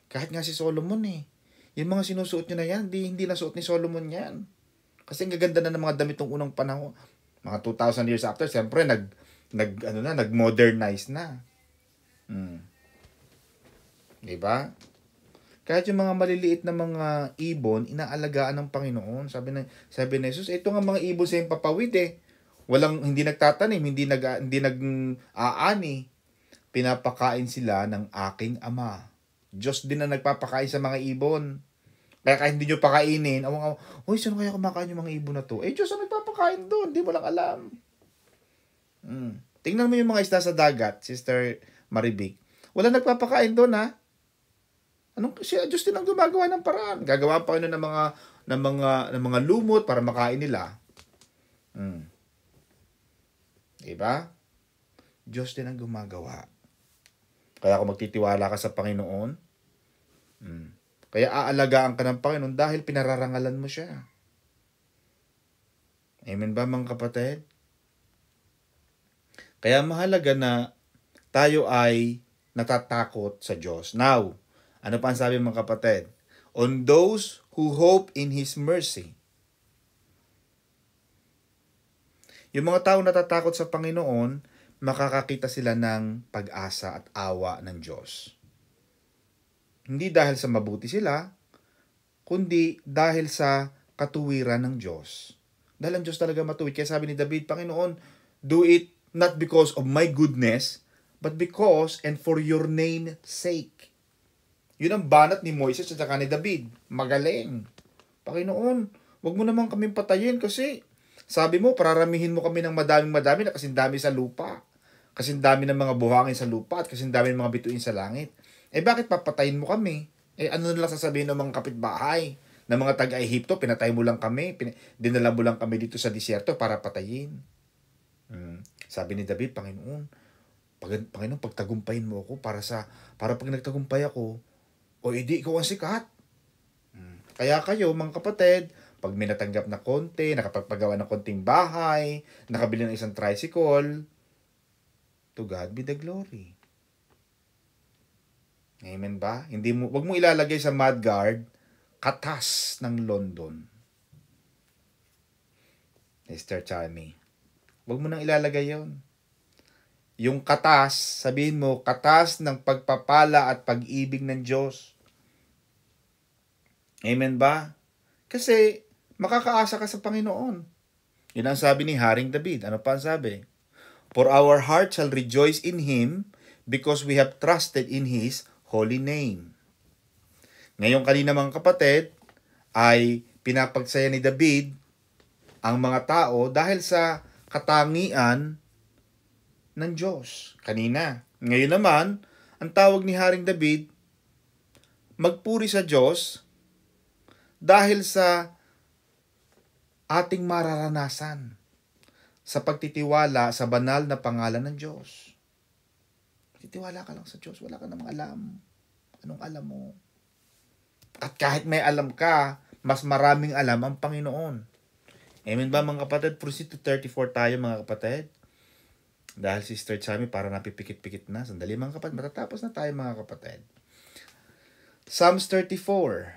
Kahit nga si Solomon yung mga sinusuot nyo na yan, hindi nasuot ni Solomon yan. Kasi ang gaganda na ng mga damit ng unang panahon. Mga 2,000 years after, siyempre, nag-modernize na. Diba? Kahit yung mga maliliit na mga ibon, inaalagaan ng Panginoon. Sabi ni Jesus, ito nga mga ibon sa yung papawid hindi nagtatanim, hindi nag-aani. Pinapakain sila ng aking Ama. Diyos din na nagpapakain sa mga ibon. Kaya kahit hindi nyo pakainin, sino kaya kumakain yung mga ibon na to? Diyos ang nagpapakain doon, hindi mo lang alam. Tingnan mo yung mga isda sa dagat, Sister Marivic. Wala nagpapakain doon Diyos din ang gumagawa ng paraan. Gagawa pa ng mga lumot para makain nila. Diba? Diyos din ang gumagawa. Kaya kung magtitiwala ka sa Panginoon, kaya aalagaan ka ng Panginoon dahil pinararangalan mo siya. Amen ba mga kapatid? Kaya mahalaga na tayo ay natatakot sa Diyos. Now, ano pa ang sabi mga kapatid? On those who hope in His mercy. Yung mga tao natatakot sa Panginoon, makakakita sila ng pag-asa at awa ng Diyos. Hindi dahil sa mabuti sila, kundi dahil sa katuwiran ng Diyos. Dahil ang Diyos talaga matuwid. Kaya sabi ni David, Panginoon, do it not because of my goodness, but because and for your name's sake. Yun ang banat ni Moises at saka ni David. Magaling. Panginoon, wag mo naman kaming patayin kasi sabi mo, pararamihin mo kami ng madaming-madami na kasing dami sa lupa. Kasing dami ng mga buhangin sa lupa at kasing dami ng mga bituin sa langit. Bakit papatayin mo kami? Ano na lang sasabihin ng mga kapitbahay? Ng mga taga-Ehipto, pinatay mo lang kami, dinala mo lang kami dito sa disyerto para patayin. Sabi ni David, Panginoon, pagtagumpayin mo ako para pag nagtagumpay ako, edi ikaw ang sikat. Kaya kayo, mga kapatid, pag may natanggap na konti, nakapagpagawa ng konting bahay, nakabili ng isang tricycle, to God be the glory. Amen ba? Wag mo ilalagay sa mudguard, katas ng London. Mr. Charmy. Wag mo nang ilalagay yon. Yung katas, sabihin mo, katas ng pagpapala at pag-ibig ng Diyos. Amen ba? Kasi, makakaasa ka sa Panginoon. Yun ang sabi ni Haring David. Ano pa ang sabi? For our heart shall rejoice in Him because we have trusted in His holy name. Ngayon kanina mga kapatid, ay pinapagsaya ni David ang mga tao dahil sa katangian ng Diyos. Kanina. Ngayon naman, ang tawag ni Haring David, magpuri sa Diyos dahil sa ating mararanasan sa pagtitiwala sa banal na pangalan ng Diyos. Titiwala ka lang sa Diyos, wala ka namang alam. Anong alam mo? At kahit may alam ka, mas maraming alam ang Panginoon. Amen ba mga kapatid? Proceed to 34 tayo mga kapatid. Dahil si Sister Chami para napipikit-pikit na. Sandali mga kapatid, matatapos na tayo mga kapatid. Psalms 34.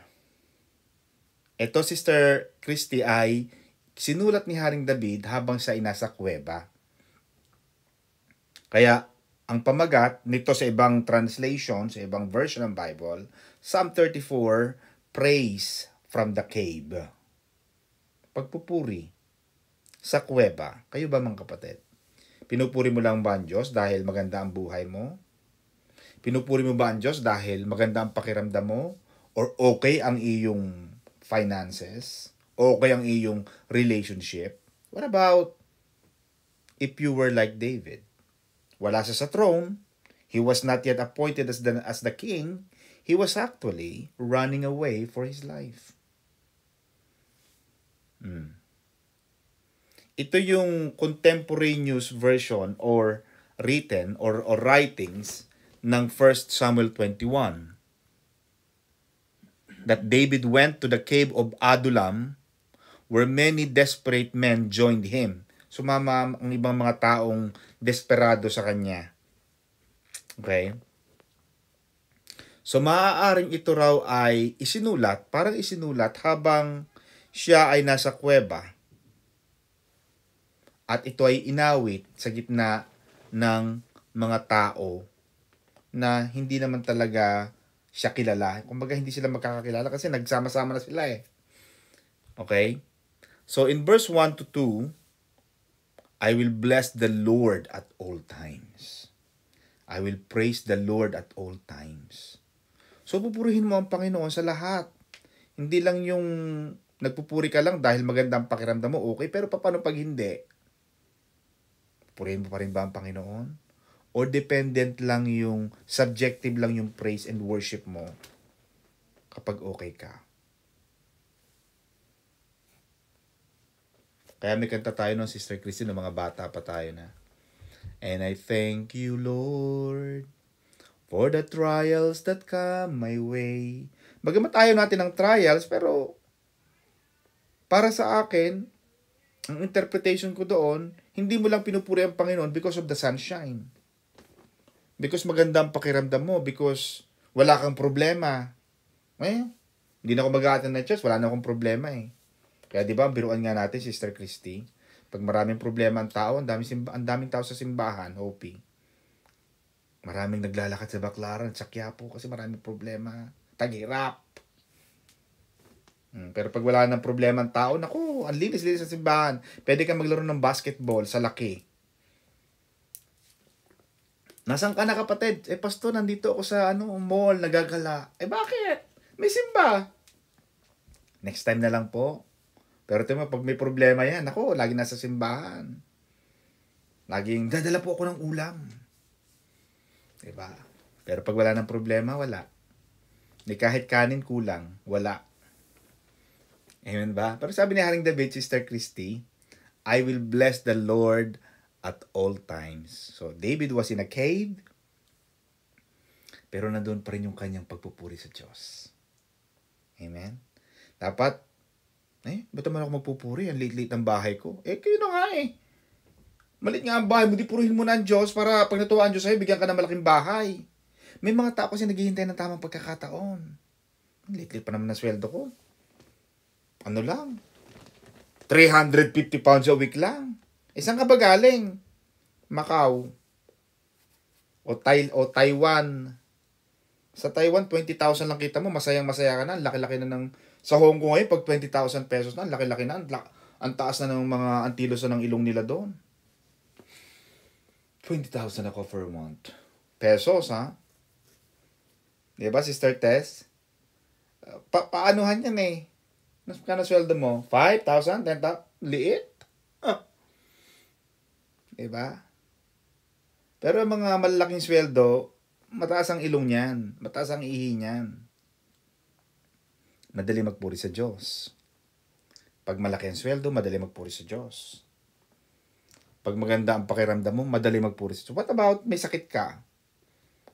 Ito, Sister Christy, ay sinulat ni Haring David habang siya ay nasa kuweba. Kaya, ang pamagat nito sa ibang translation, sa ibang version ng Bible, Psalm 34, Praise from the Cave. Pagpupuri sa kuweba. Kayo ba mga kapatid? Pinupuri mo lang ba ang Diyos dahil maganda ang buhay mo? Pinupuri mo ba ang Diyos dahil maganda ang pakiramdam mo? Or okay ang iyong finances? Okay ang iyong relationship? What about if you were like David? Wala siya sa throne. He was not yet appointed as the king. He was actually running away for his life. Ito yung contemporaneous version or written or writings ng 1 Samuel 21. That David went to the cave of Adullam where many desperate men joined him. Sumama ang ibang mga taong desperado sa kanya. Okay? So maaaring ito raw ay parang isinulat habang siya ay nasa kuweba. At ito ay inawit sa gitna ng mga tao na hindi naman talaga siya kilala. Kumbaga hindi sila magkakakilala kasi nagsama-sama na sila eh. Okay? So in verse 1 to 2, I will bless the Lord at all times. I will praise the Lord at all times. So pupurihin mo ang Panginoon sa lahat. Hindi lang yung nagpupuri ka lang dahil maganda ang pakiramdam mo, okay, pero paano pag hindi? Pupurihin mo pa rin ba ang Panginoon? O dependent lang yung, subjective lang yung praise and worship mo kapag okay ka? Kaya may kanta tayo ng Sister Christine, ng mga bata pa tayo na. And I thank you, Lord, for the trials that come my way. Bagamat ayaw natin ng trials, pero para sa akin, ang interpretation ko doon, hindi mo lang pinupuri ang Panginoon because of the sunshine. Because maganda ang pakiramdam mo, because wala kang problema. Hindi na ako mag-a-attend ng church, wala na akong problema eh. Kaya di ba, biruan nga natin, Sister Christy, pag maraming problema ang tao, ang daming tao sa simbahan, Hopi. Maraming naglalakad sa Baclaran, sa Quiapo, kasi maraming problema. Taghirap. Pero pag wala nang problema ang tao, naku, ang linis-linis sa simbahan. Pwede kang maglaro ng basketball sa laki. Nasaan ka na, kapatid? Pastor, nandito ako sa mall, nagagala. Bakit? May simba. Next time na lang po. Pero ito mo, pag may problema yan, ako, lagi nasa simbahan. Laging, dadala po ako ng ulam. Diba? Pero pag wala ng problema, wala. Di kahit kanin kulang, wala. Amen ba? Pero sabi ni Haring David, Sister Christy, I will bless the Lord at all times. So, David was in a cave, pero nandun pa rin yung kanyang pagpupuri sa Diyos. Amen? Dapat, ba't naman ako magpupuri? Ang liit-liit ng bahay ko. Kayo na nga eh. Malit nga ang bahay mo, di purihin mo na ang Diyos para pag natuwa ang Diyos sa'yo, bigyan ka ng malaking bahay. May mga tao kasi naghihintay ng tamang pagkakataon. Ang liit-liit pa naman ng sweldo ko. Ano lang? 350 pounds a week lang. Saan ka ba galing? Macau. O Taiwan. Sa Taiwan, 20,000 lang kita mo, masayang-masaya ka na. Laki-laki na ng... Sa Hong Kong ngayon, pag 20,000 pesos na, laki-laki na. Ang taas na ng mga antilos na ng ilong nila doon. 20,000 ako for a month. Pesos, ha? Diba, Sister Tess? Paanohan yan eh? Kano sweldo mo? 5,000? 10,000? Liit? Diba? Pero mga malalaking sweldo, mataas ang ilong niyan. Mataas ang ihi niyan. Madali magpuri sa Diyos. Pag malaki ang sweldo, madali magpuri sa Diyos. Pag maganda ang pakiramdam mo, madali magpuri sa Diyos. What about may sakit ka?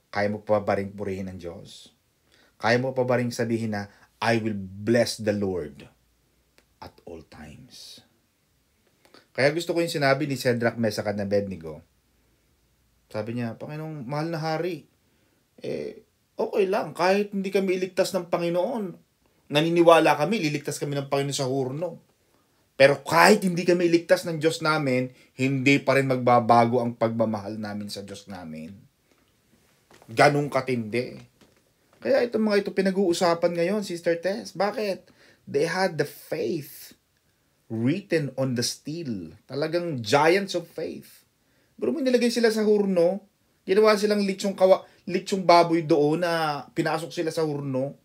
Kaya mo pa ba rin purihin ang Diyos? Kaya mo pa ba rin sabihin na, I will bless the Lord at all times. Kaya gusto ko yung sinabi ni Shadrach, Meshach at Abednego. Sabi niya, Panginoong, mahal na hari, okay lang, kahit hindi kami iligtas ng Panginoon, naniniwala kami, liligtas kami ng Panginoon sa hurno. Pero kahit hindi kami iligtas ng Diyos namin, hindi pa rin magbabago ang pagmamahal namin sa Diyos namin. Ganong katindi. Kaya itong mga ito pinag-uusapan ngayon, Sister Tess. Bakit? They had the faith written on the steel. Talagang giants of faith. Pero may nilagay sila sa hurno, ginawa silang litsong baboy doon na pinasok sila sa hurno.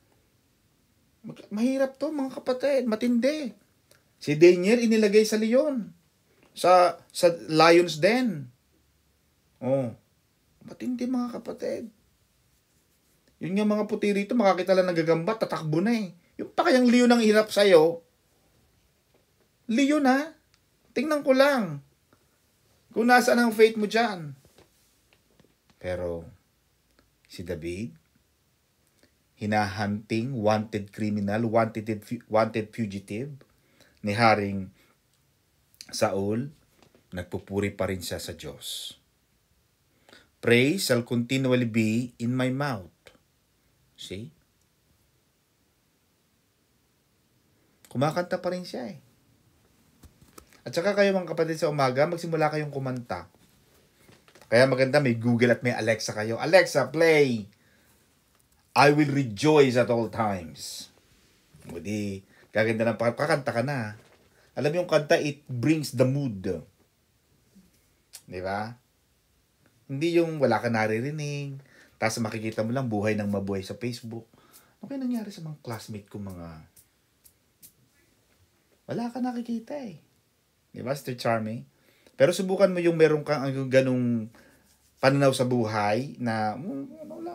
Mahirap to, mga kapatid. Matindi. Si Daniel inilagay sa leon. Sa lion's den. Matindi, mga kapatid. Yun nga mga puti rito, makakita lang nagagamba, tatakbo na eh. Yung pa kayang leon ang hirap sa'yo. Leon ha? Tingnan ko lang. Kung nasaan ang faith mo dyan. Pero, si David, hinahunting, wanted criminal, wanted fugitive, ni Haring Saul, nagpupuri pa rin siya sa Diyos. Praise shall continually be in my mouth. See? Kumakanta pa rin siya eh. At saka kayo mga kapatid sa umaga, magsimula kayong kumanta. Kaya maganda may Google at may Alexa kayo. Alexa, play! I will rejoice at all times. O di, gaganda ng kakanta ka na. Alam mo yung kanta, it brings the mood. Di ba? Hindi yung wala ka naririnig, tapos makikita mo lang buhay ng mabuhay sa Facebook. Ano kaya nangyari sa mga classmate ko wala ka nakikita eh. Di ba, Sister Charmy? Pero subukan mo yung meron kang ganung pananaw sa buhay na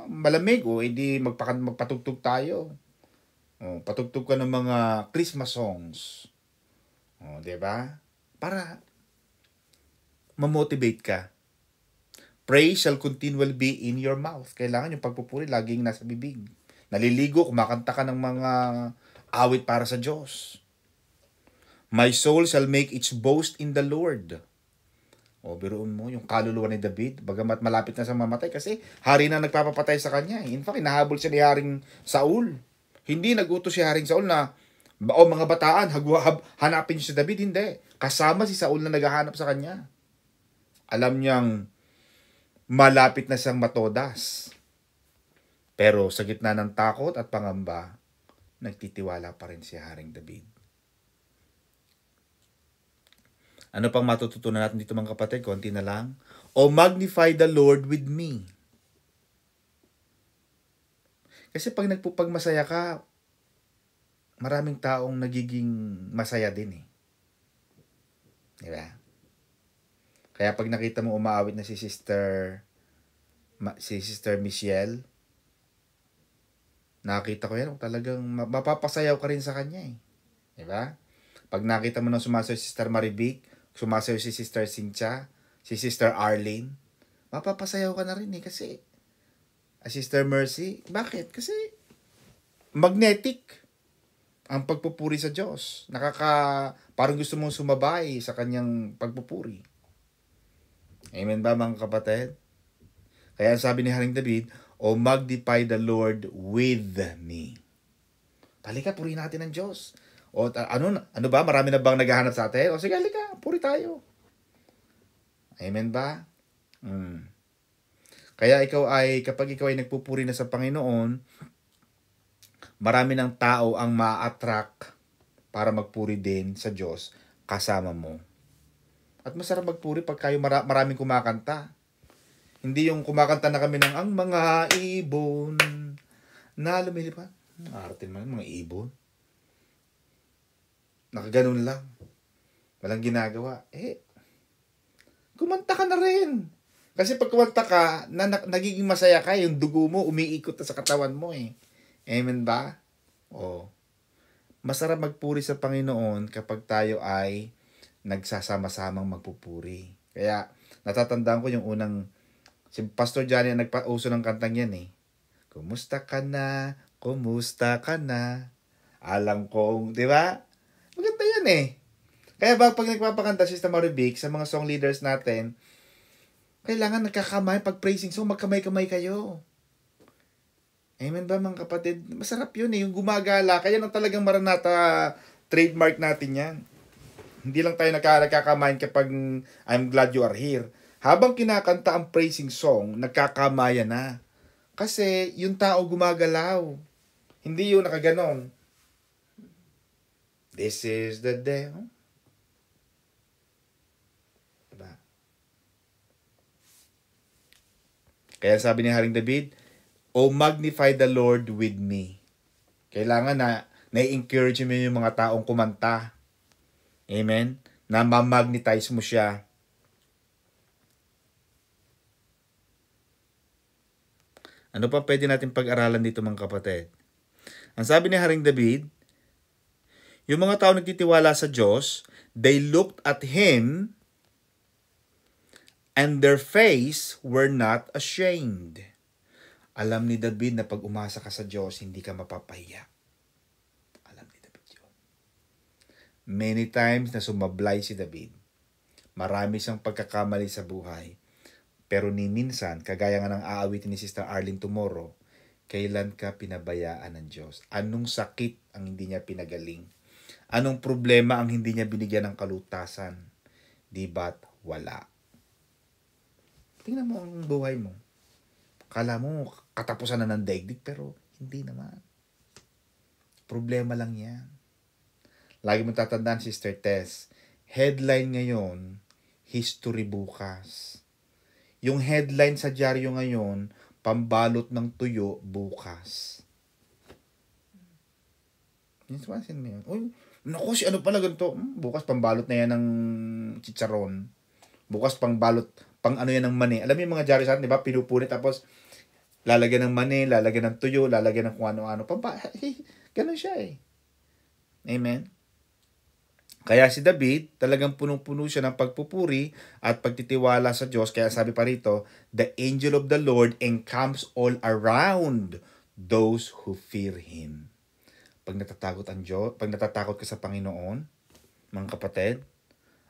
malamig edi magpatugtog tayo. Patugtog ka ng mga Christmas songs. Di ba? Para ma-motivate ka. Praise shall continually be in your mouth. Kailangan yung pagpupuri laging nasa bibig. Naliligo, kumakanta ka ng mga awit para sa Diyos. My soul shall make its boast in the Lord. O, biruin mo, yung kaluluwa ni David, bagamat malapit na sa mamatay, kasi hari na nagpapapatay sa kanya. In fact, hinahabol siya ni Haring Saul. Hindi nagutos si Haring Saul na, o mga bataan, hanapin niyo si David. Hindi. Kasama si Saul na naghahanap sa kanya. Alam niyang malapit na siyang matodas. Pero sa gitna ng takot at pangamba, nagtitiwala pa rin si Haring David. Ano pang matututunan natin dito mga kapatid? Konti na lang. O magnify the Lord with me. Kasi pag nagpupagmasaya ka, maraming taong nagiging masaya din eh. Diba? Kaya pag nakita mo umaawit na si Sister Michelle, nakita ko yan, talagang mapapasayaw ka rin sa kanya eh. Diba? Pag nakita mo na sumasayaw si Sister Marivic, sumasayaw si Sister Cynthia, si Sister Arlene, mapapasayaw ka na rin eh. Kasi, Sister Mercy, bakit? Kasi, magnetic ang pagpupuri sa Diyos. Parang gusto mong sumabay sa kanyang pagpupuri. Amen ba mga kapatid? Kaya sabi ni Haring David, O magnify the Lord with me. Halika, purihin natin ang Diyos. O ano ba? Marami na bang naghahanap sa atin? O sige, halika, puri tayo. Amen ba? Kaya kapag ikaw ay nagpupuri na sa Panginoon, marami ng tao ang ma-attract para magpuri din sa Diyos kasama mo. At masarap magpuri pag kayo maraming kumakanta. Hindi yung kumakanta na kami ng ang mga ibon na lumilipad. Arte man, mga ibon. Nakaganon lang. Walang ginagawa. Kumanta ka na rin. Kasi pag kumanta ka, nagiging masaya ka, yung dugo mo, umiikot na sa katawan mo eh. Amen ba? Masarap magpuri sa Panginoon kapag tayo ay nagsasama-samang magpupuri. Kaya, natatandaan ko yung unang, si Pastor Johnny ang nagpauso ng kantang yan eh. Kumusta ka na? Kumusta ka na? Alam kong, di ba? Maganda yan eh. Kaya pag nagpapakanta Sister Marivic sa mga song leaders natin, kailangan nagkakamay pag praising song, magkamay-kamay kayo. Amen ba mga kapatid? Masarap yun eh, yung gumagala. Kaya nang talagang Maranatha trademark natin yan. Hindi lang tayo nagkakamay kapag I'm glad you are here. Habang kinakanta ang praising song, nagkakamaya na. Kasi yung tao gumagalaw. Hindi yung nakaganon. This is the day. Diba? Kaya sabi ni Haring David, O magnify the Lord with me. Kailangan na na-encourage mo yung mga taong kumanta. Amen? Na ma-magnetize mo siya. Ano pa pwede natin pag-aralan dito mga kapatid? Ang sabi ni Haring David, yung mga tao nagtitiwala sa Diyos, they looked at Him and their face were not ashamed. Alam ni David na pag umasa ka sa Diyos, hindi ka mapapahiya. Alam ni David yun. Many times na sumablay si David. Marami siyang pagkakamali sa buhay. Pero ni minsan, kagaya nga ng aawitin ni Sister Arlene tomorrow, kailan ka pinabayaan ng Diyos? Anong sakit ang hindi niya pinagaling? Anong problema ang hindi niya binigyan ng kalutasan? Di ba't wala? Tingnan mo ang buhay mo. Kala mo katapusan na ng daigdig, pero hindi naman. Problema lang yan. Lagi mo tatandaan, Sister Tess, headline ngayon, history bukas. Yung headline sa dyaryo ngayon, pambalot ng tuyo bukas. Insuwasin mo yun. Uy, naku, si ano pala ganito? Bukas pambalot na yan ng chicharon. Bukas pangbalot, pang ano yan ng mani. Alam mo yung mga dyaryo sa atin, di ba? Pinupunit, tapos lalagyan ng mani, lalagyan ng tuyo, lalagyan ng kung ano-ano. Ganun siya eh. Amen? Kaya si David, talagang punong-puno siya ng pagpupuri at pagtitiwala sa Diyos. Kaya sabi pa rito, the angel of the Lord encamps all around those who fear Him. Pag natatakot ang Diyos, pag natatakot ka sa Panginoon, mga kapatid,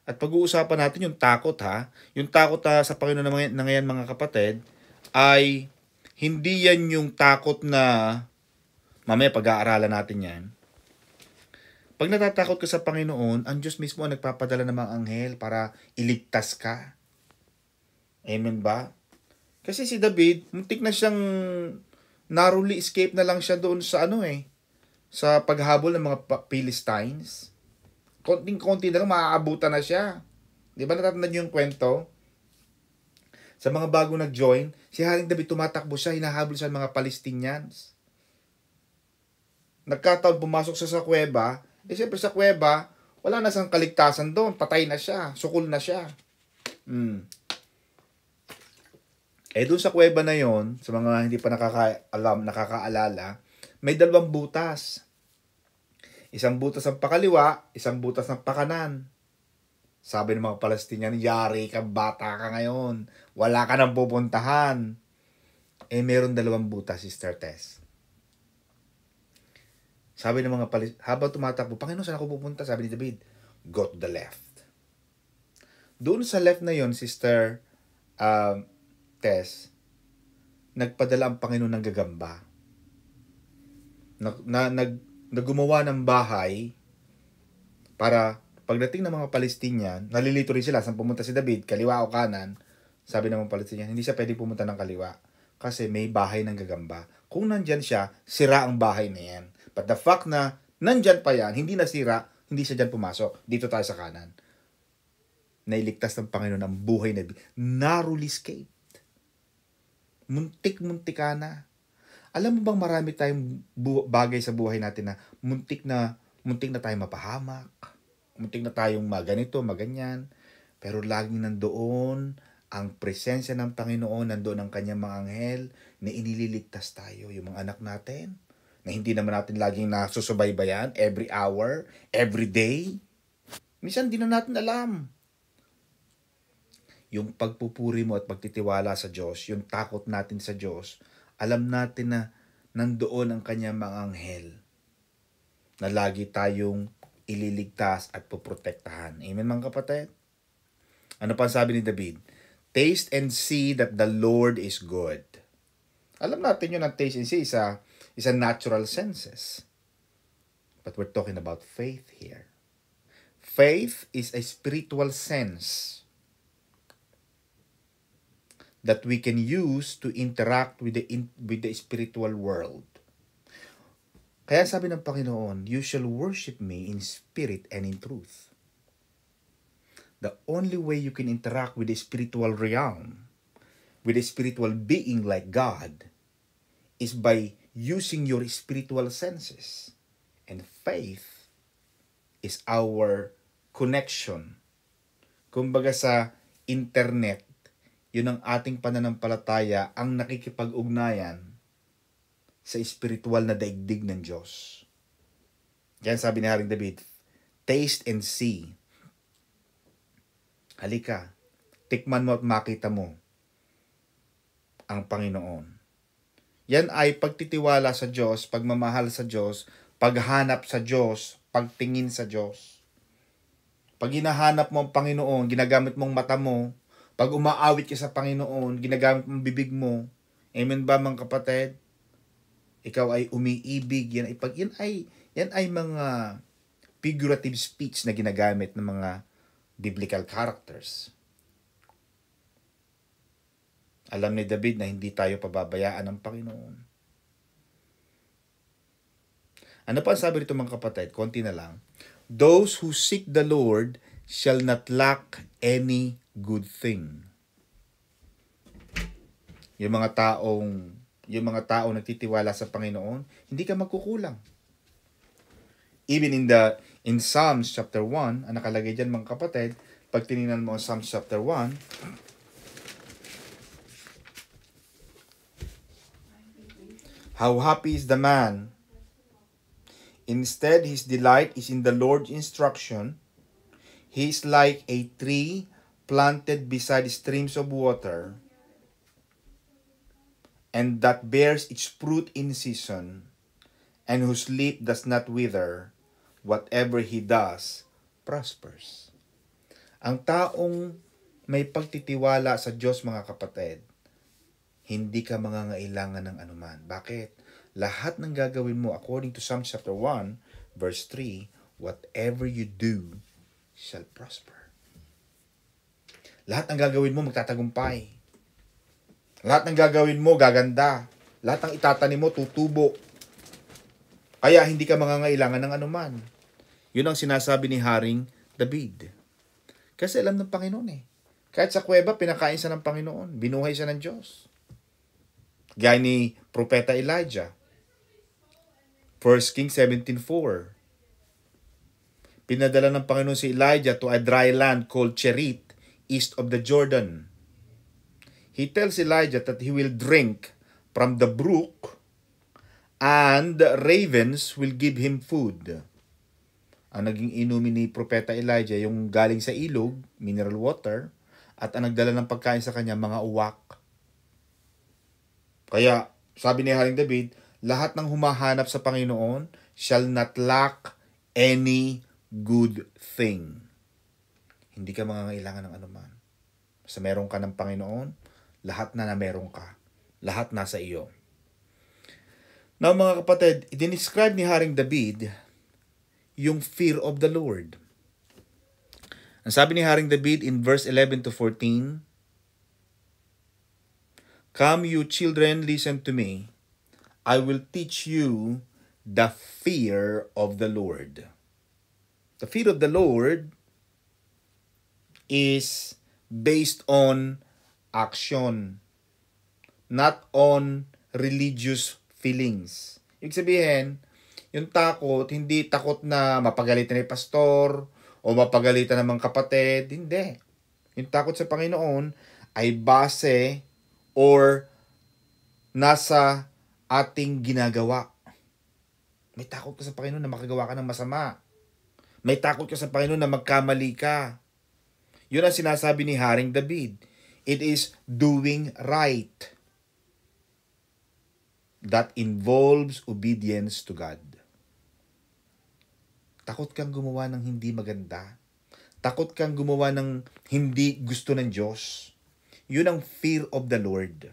at pag-uusapan natin yung takot ha, yung takot sa Panginoon na ngayon mga kapatid, ay hindi yan yung takot na, mamaya pag-aaralan natin yan. Pag natatakot ka sa Panginoon, ang Diyos mismo ang nagpapadala ng mga anghel para iligtas ka. Amen ba? Kasi si David, muntik na siyang narrowly escape na lang siya doon sa sa paghabol ng mga Philistines. Konting-konti na lang maaabutan na siya. Di ba natatandaan niyo yung kwento? Sa mga bago nag-join, si Haring David tumatakbo siya, hinahabol siya ng mga Palestinians. Nagkataon pumasok siya sa kuweba, siyempre sa kuweba, wala na siyang kaligtasan doon, patay na siya, sukol na siya. Doon sa kuweba na yon, sa mga hindi pa nakakaalala, may 2 butas. Isang butas ng pakaliwa, isang butas ng pakanan. Sabi ng mga Palestinian, yari ka, bata ka ngayon. Wala ka nang pupuntahan. Meron 2 butas, Sister Tess. Sabi ng mga habang tumatakbo, Panginoon, saan ako pupunta? Sabi ni David, go to the left. Doon sa left na yon, Sister Tess, nagpadala ang Panginoon ng gagamba. Naggumawa ng bahay para pagdating ng mga Palestinian, nalilito rin sila saan pumunta si David, kaliwa o kanan. Sabi ng mga Palestinian, hindi siya pwede pumunta ng kaliwa kasi may bahay ng gagamba. Kung nandyan siya, sira ang bahay na yan. But the fact na nandyan pa yan, hindi nasira, hindi siya dyan pumasok. Dito tayo sa kanan. Nailigtas ng Panginoon ang buhay na narrowly escaped. Muntik-muntik ka na. Alam mo bang marami tayong bagay sa buhay natin na muntik na tayo mapahamak. Muntik na tayong maganito, maganyan. Pero laging nandoon ang presensya ng Panginoon, nandoon ang kanyang mga anghel na inililigtas tayo. Yung mga anak natin, na hindi naman natin laging nasusubaybayan every hour, every day. Minsan di na natin alam. Yung pagpupuri mo at pagtitiwala sa Diyos, yung takot natin sa Diyos, alam natin na nandoon ang kanyang mga anghel na lagi tayong ililigtas at poprotektahan. Amen mga kapatid? Ano pa sabi ni David? Taste and see that the Lord is good. Alam natin yun, ang taste and see is a natural senses. But we're talking about faith here. Faith is a spiritual sense that we can use to interact with the spiritual world. Kaya sabi ng Panginoon, you shall worship me in spirit and in truth. The only way you can interact with the spiritual realm, with a spiritual being like God, is by using your spiritual senses. And faith is our connection. Kumbaga sa internet, yun ang ating pananampalataya, ang nakikipag-ugnayan sa spiritual na daigdig ng Diyos. Yan sabi ni Haring David, taste and see. Halika, tikman mo at makita mo ang Panginoon. Yan ay pagtitiwala sa Diyos, pagmamahal sa Diyos, paghanap sa Diyos, pagtingin sa Diyos. Pag hinahanap mo ang Panginoon, ginagamit mong mata mo, pag umaawit ka sa Panginoon, ginagamit mong bibig mo. Amen ba mga kapatid? Ikaw ay umiibig. Yan ay mga figurative speech na ginagamit ng mga biblical characters. Alam ni David na hindi tayo pababayaan ng Panginoon. Ano pa ang sabi rito mga kapatid? Konti na lang. Those who seek the Lord shall not lack any good thing. Yung mga taong nagtitiwala sa Panginoon, hindi ka magkukulang. Even in Psalms chapter 1, ang nakalagay diyan mga kapatid, pag tiningnan mo ang Psalms chapter 1, how happy is the man. Instead, his delight is in the Lord's instruction, He is like a tree planted beside streams of water, and that bears its fruit in season, and whose leaf does not wither. Whatever he does, prospers. Ang taong may pagtitiwala sa Diyos, mga kapatid, hindi ka mangangailangan ng anuman. Bakit? Lahat ng gagawin mo, according to Psalm chapter 1, verse 3, whatever you do shall prosper. Lahat ng gagawin mo magtatagumpay. Lahat ng gagawin mo gaganda. Lahat ng itatanim mo tutubo. Kaya hindi ka mangangailangan ng anuman. Yun ang sinasabi ni Haring David. Kasi alam ng Panginoon eh. Kahit sa kuweba, pinakain siya ng Panginoon. Binuhay siya ng Diyos. Gaya ni Propeta Elijah. 1 Kings 17:4. Pinadala ng Panginoon si Elijah to a dry land called Cherith, east of the Jordan. He tells Elijah that he will drink from the brook and ravens will give him food. Ang naging inumin ni Propeta Elijah yung galing sa ilog, mineral water, at ang nagdala ng pagkain sa kanya, mga uwak. Kaya, sabi ni Haring David, lahat ng humahanap sa Panginoon shall not lack any good thing. Hindi ka mangangailangan ng anuman. Basta meron ka ng Panginoon, lahat na meron ka. Lahat nasa iyo. Now mga kapatid, i-describe ni Haring David yung fear of the Lord. Ang sabi ni Haring David in verse 11 to 14, "Come you children, listen to me. I will teach you the fear of the Lord." The fear of the Lord is based on action, not on religious feelings. Ibig sabihin, yung takot, hindi takot na mapagalitan ni pastor o mapagalitan ng mga kapatid. Hindi. Yung takot sa Panginoon ay base or nasa ating ginagawa. May takot ka sa Panginoon na makagawa ka ng masama. May takot ka sa Panginoon na magkamali ka. Yun ang sinasabi ni Haring David. It is doing right. That involves obedience to God. Takot kang gumawa ng hindi maganda. Takot kang gumawa ng hindi gusto ng Diyos. Yun ang fear of the Lord.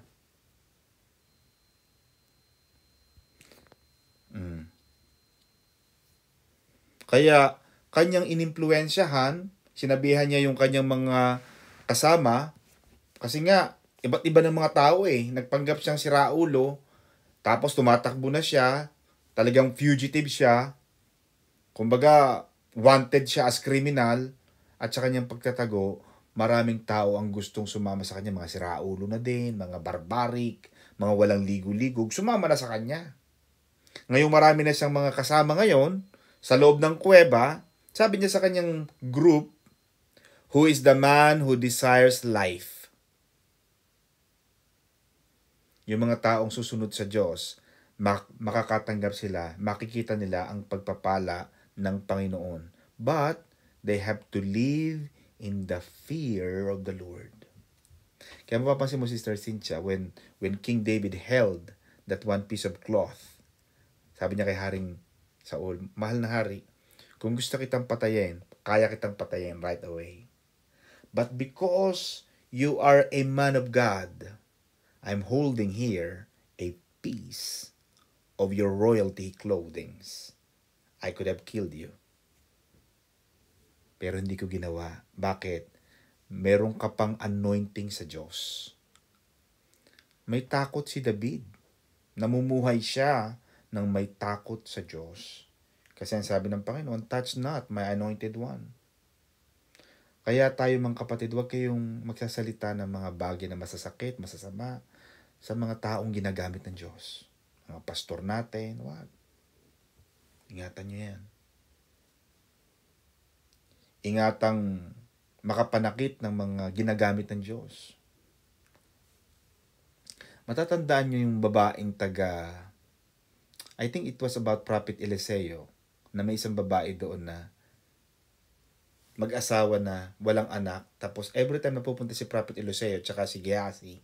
Kaya, kanyang inimpluwensyahan, sinabihan niya yung kanyang mga kasama, kasi nga, iba't iba ng mga tao eh. Nagpanggap siyang si Raulo, tapos tumatakbo na siya, talagang fugitive siya, kumbaga, wanted siya as criminal, at sa kanyang pagtatago, maraming tao ang gustong sumama sa kanya, mga siraulo na din, mga barbaric, mga walang ligo-ligog, sumama na sa kanya. Ngayong marami na siyang mga kasama ngayon, sa loob ng kuweba, sabi niya sa kanyang group, "Who is the man who desires life?" Yung mga taong susunod sa Diyos, makakatanggap sila, makikita nila ang pagpapala ng Panginoon. But, they have to live in the fear of the Lord. Kaya mapapansin mo, Sister Cynthia, when King David held that one piece of cloth, sabi niya kay Haring Saul, "Mahal na hari, kung gusto kitang patayin, kaya kitang patayin right away. But because you are a man of God, I'm holding here a piece of your royalty clothings. I could have killed you. Pero hindi ko ginawa. Bakit? Meron ka pang anointing sa Diyos." May takot si David. Namumuhay siya ng may takot sa Diyos. Kasi ang sabi ng Panginoon, "Touch not my anointed one." Kaya tayo mga kapatid, huwag kayong magsasalita ng mga bagay na masasakit, masasama sa mga taong ginagamit ng Diyos. Mga pastor natin, huwag. Ingatan nyo yan. Ingatang makapanakit ng mga ginagamit ng Diyos. Matatandaan nyo yung babaeng I think it was about Prophet Eliseo, na may isang babae doon na mag-asawa na walang anak. Tapos every time na pupunta si Prophet Eliseo tsaka si Gehazi,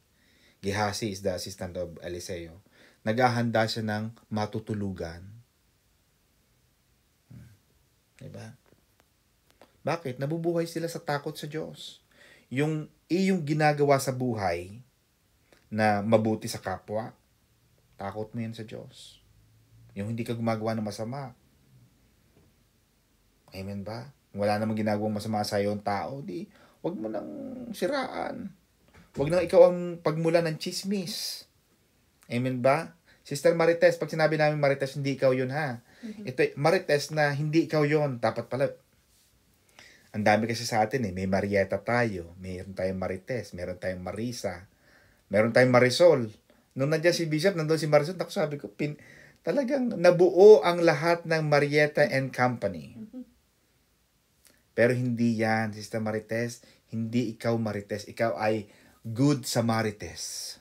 Gehazi is the assistant of Eliseo, naghahanda siya ng matutulugan. Diba? Bakit? Nabubuhay sila sa takot sa Diyos. Yung iyong ginagawa sa buhay na mabuti sa kapwa, takot mo yan sa Diyos. Yung hindi ka gumagawa ng masama. Amen ba? Wala namang ginagawang masama sa iyo ang tao, di, wag mo nang siraan. Wag nang ikaw ang pagmula ng chismis. Amen ba? Sister Marites, pag sinabi namin Marites, hindi ikaw yun ha. Ito, Marites na hindi ikaw yun. Dapat pala, ang dami kasi sa atin eh. May Marieta tayo, mayroon tayong Marites, mayroon tayong Marisa, mayroon tayong Marisol. Nung nandiyan si Bishop, nandun si Marisol, ako sabi ko, talagang nabuo ang lahat ng Marieta and Company. Pero hindi yan, Sister Marites. Hindi ikaw Marites. Ikaw ay Good Samarites.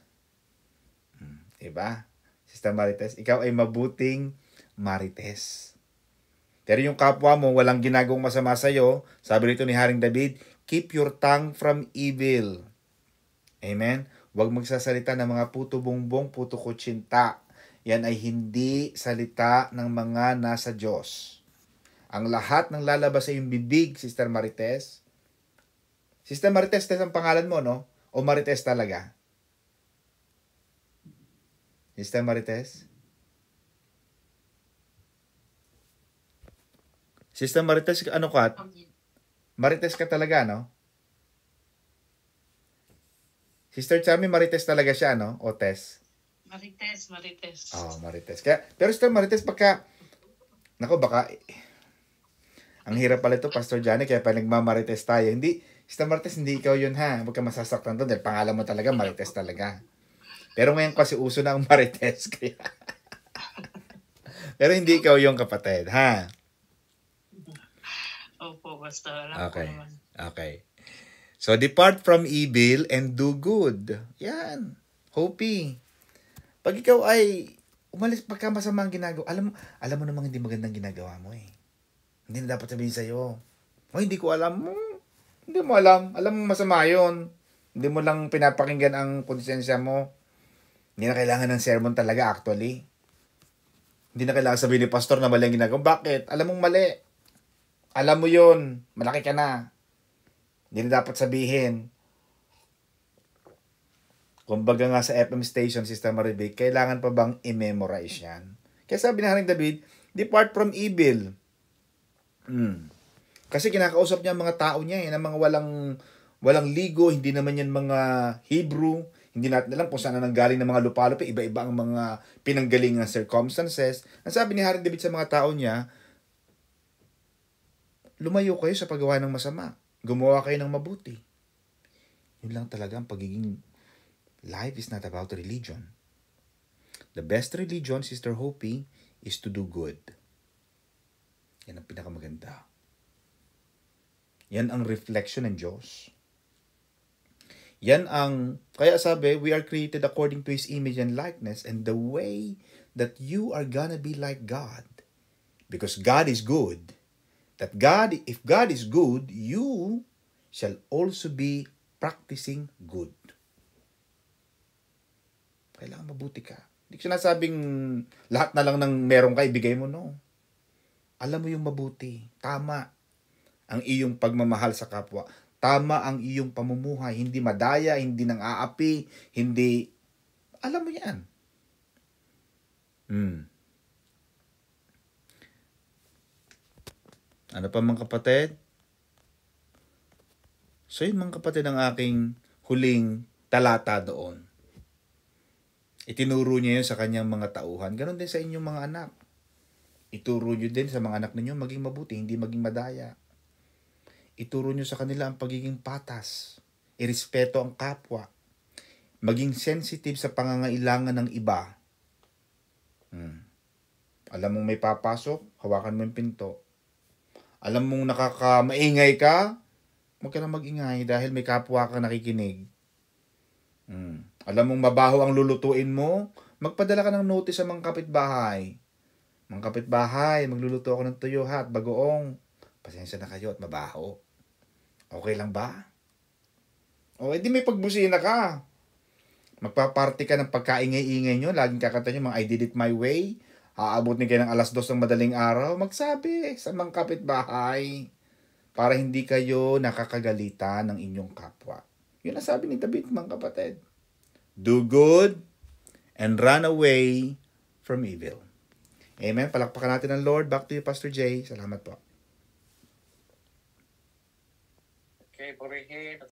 Diba? Sister Marites, ikaw ay mabuting Marites. Pero yung kapwa mo, walang ginagawang masama sa'yo, sabi rito ni Haring David, keep your tongue from evil. Amen? Huwag magsasalita ng mga puto bongbong, puto kutsinta. Yan ay hindi salita ng mga nasa Diyos. Ang lahat ng lalabas sa iyong bibig, Sister Marites. Sister Marites, ang pangalan mo, no? O Marites talaga? Sister Marites? Sister Marites, ano ka? Marites ka talaga, no? Sister Chami, Marites talaga siya, no? O Tess? Marites. Oh, Marites. Kaya, pero Sister Marites, nako, baka, ang hirap pala ito, Pastor Johnny, kaya pa nagmamarites tayo. Hindi, Sister Marites, hindi ikaw yun ha. Huwag ka masasaktan doon dahil pangalan mo talaga, Marites talaga. Pero ngayon kasi uso na ang Marites. Kaya. Pero hindi ikaw yung kapatid, ha? Opo, basta alam ko naman. Okay. So, depart from evil and do good. Yan. Hopi. Pag ikaw ay umalis, pagka masama ang ginagawa, alam mo namang hindi magandang ginagawa mo eh. Hindi na dapat sabihin sa'yo. O, hindi ko alam. Hindi mo alam. Alam mo masama yun. Hindi mo lang pinapakinggan ang konsensya mo. Hindi na kailangan ng sermon talaga actually. Hindi na kailangan sabihin ni pastor na mali ang ginagawa. Bakit? Alam mong mali. Alam mo yun. Malaki ka na. Hindi na dapat sabihin. Kumbaga nga sa FM station, Sister Maribig, kailangan pa bang i-memorize yan? Kaya sabi na Haring David, depart from evil. Kasi kinakausap niya ang mga tao niya, ng mga walang ligo, hindi naman yan mga Hebrew, hindi natin alam kung saan na nanggaling ng mga lupa-lupa, iba-iba ang mga pinanggalingan circumstances. Ang sabi ni Haring David sa mga tao niya, lumayo kayo sa paggawa ng masama. Gumawa kayo ng mabuti. Yun lang talaga ang pagiging life is not about religion. The best religion, Sister Hopi, is to do good. Yan ang pinakamaganda. Yan ang reflection ng Diyos. Yan ang, kaya sabi, we are created according to His image and likeness, and the way that you are gonna be like God, because God is good, that God, if God is good, you shall also be practicing good. Kailangan mabuti ka. Hindi ko sinasabing lahat na lang ng meron ka, ibigay mo, no. Alam mo yung mabuti. Tama ang iyong pagmamahal sa kapwa. Tama ang iyong pamumuhay. Hindi madaya, hindi nang aapi, hindi... Alam mo yan. Ano pa mga kapatid? So yun mga kapatid ang aking huling talata doon. Itinuro niya yun sa kanyang mga tauhan. Ganon din sa inyong mga anak. Ituro niyo din sa mga anak ninyo maging mabuti, hindi maging madaya. Ituro niyo sa kanila ang pagiging patas. Irespeto ang kapwa. Maging sensitive sa pangangailangan ng iba. Alam mong may papasok, hawakan mo yung pinto. Alam mong nakakamaingay ka, huwag ka na mag-ingay dahil may kapwa kang nakikinig. Alam mong mabaho ang lulutuin mo, magpadala ka ng notice sa mga kapitbahay. Mga kapitbahay, magluluto ako ng tuyo ha at bagoong. Pasensya na kayo at mabaho. Okay lang ba? O, edi may pagbusina ka. Magpaparty ka ng pagkaingay-ingay nyo. Laging kakanta nyo, mga I did it my way. Aabutin kayo ng 2:00 ng madaling araw. Magsabi sa mga kapitbahay para hindi kayo nakakagalitan ng inyong kapwa. Yun ang sabi ni David, mga kapatid. Do good and run away from evil. Amen. Palakpakan natin ang Lord. Back to you, Pastor Jay. Salamat po. Okay, purihin at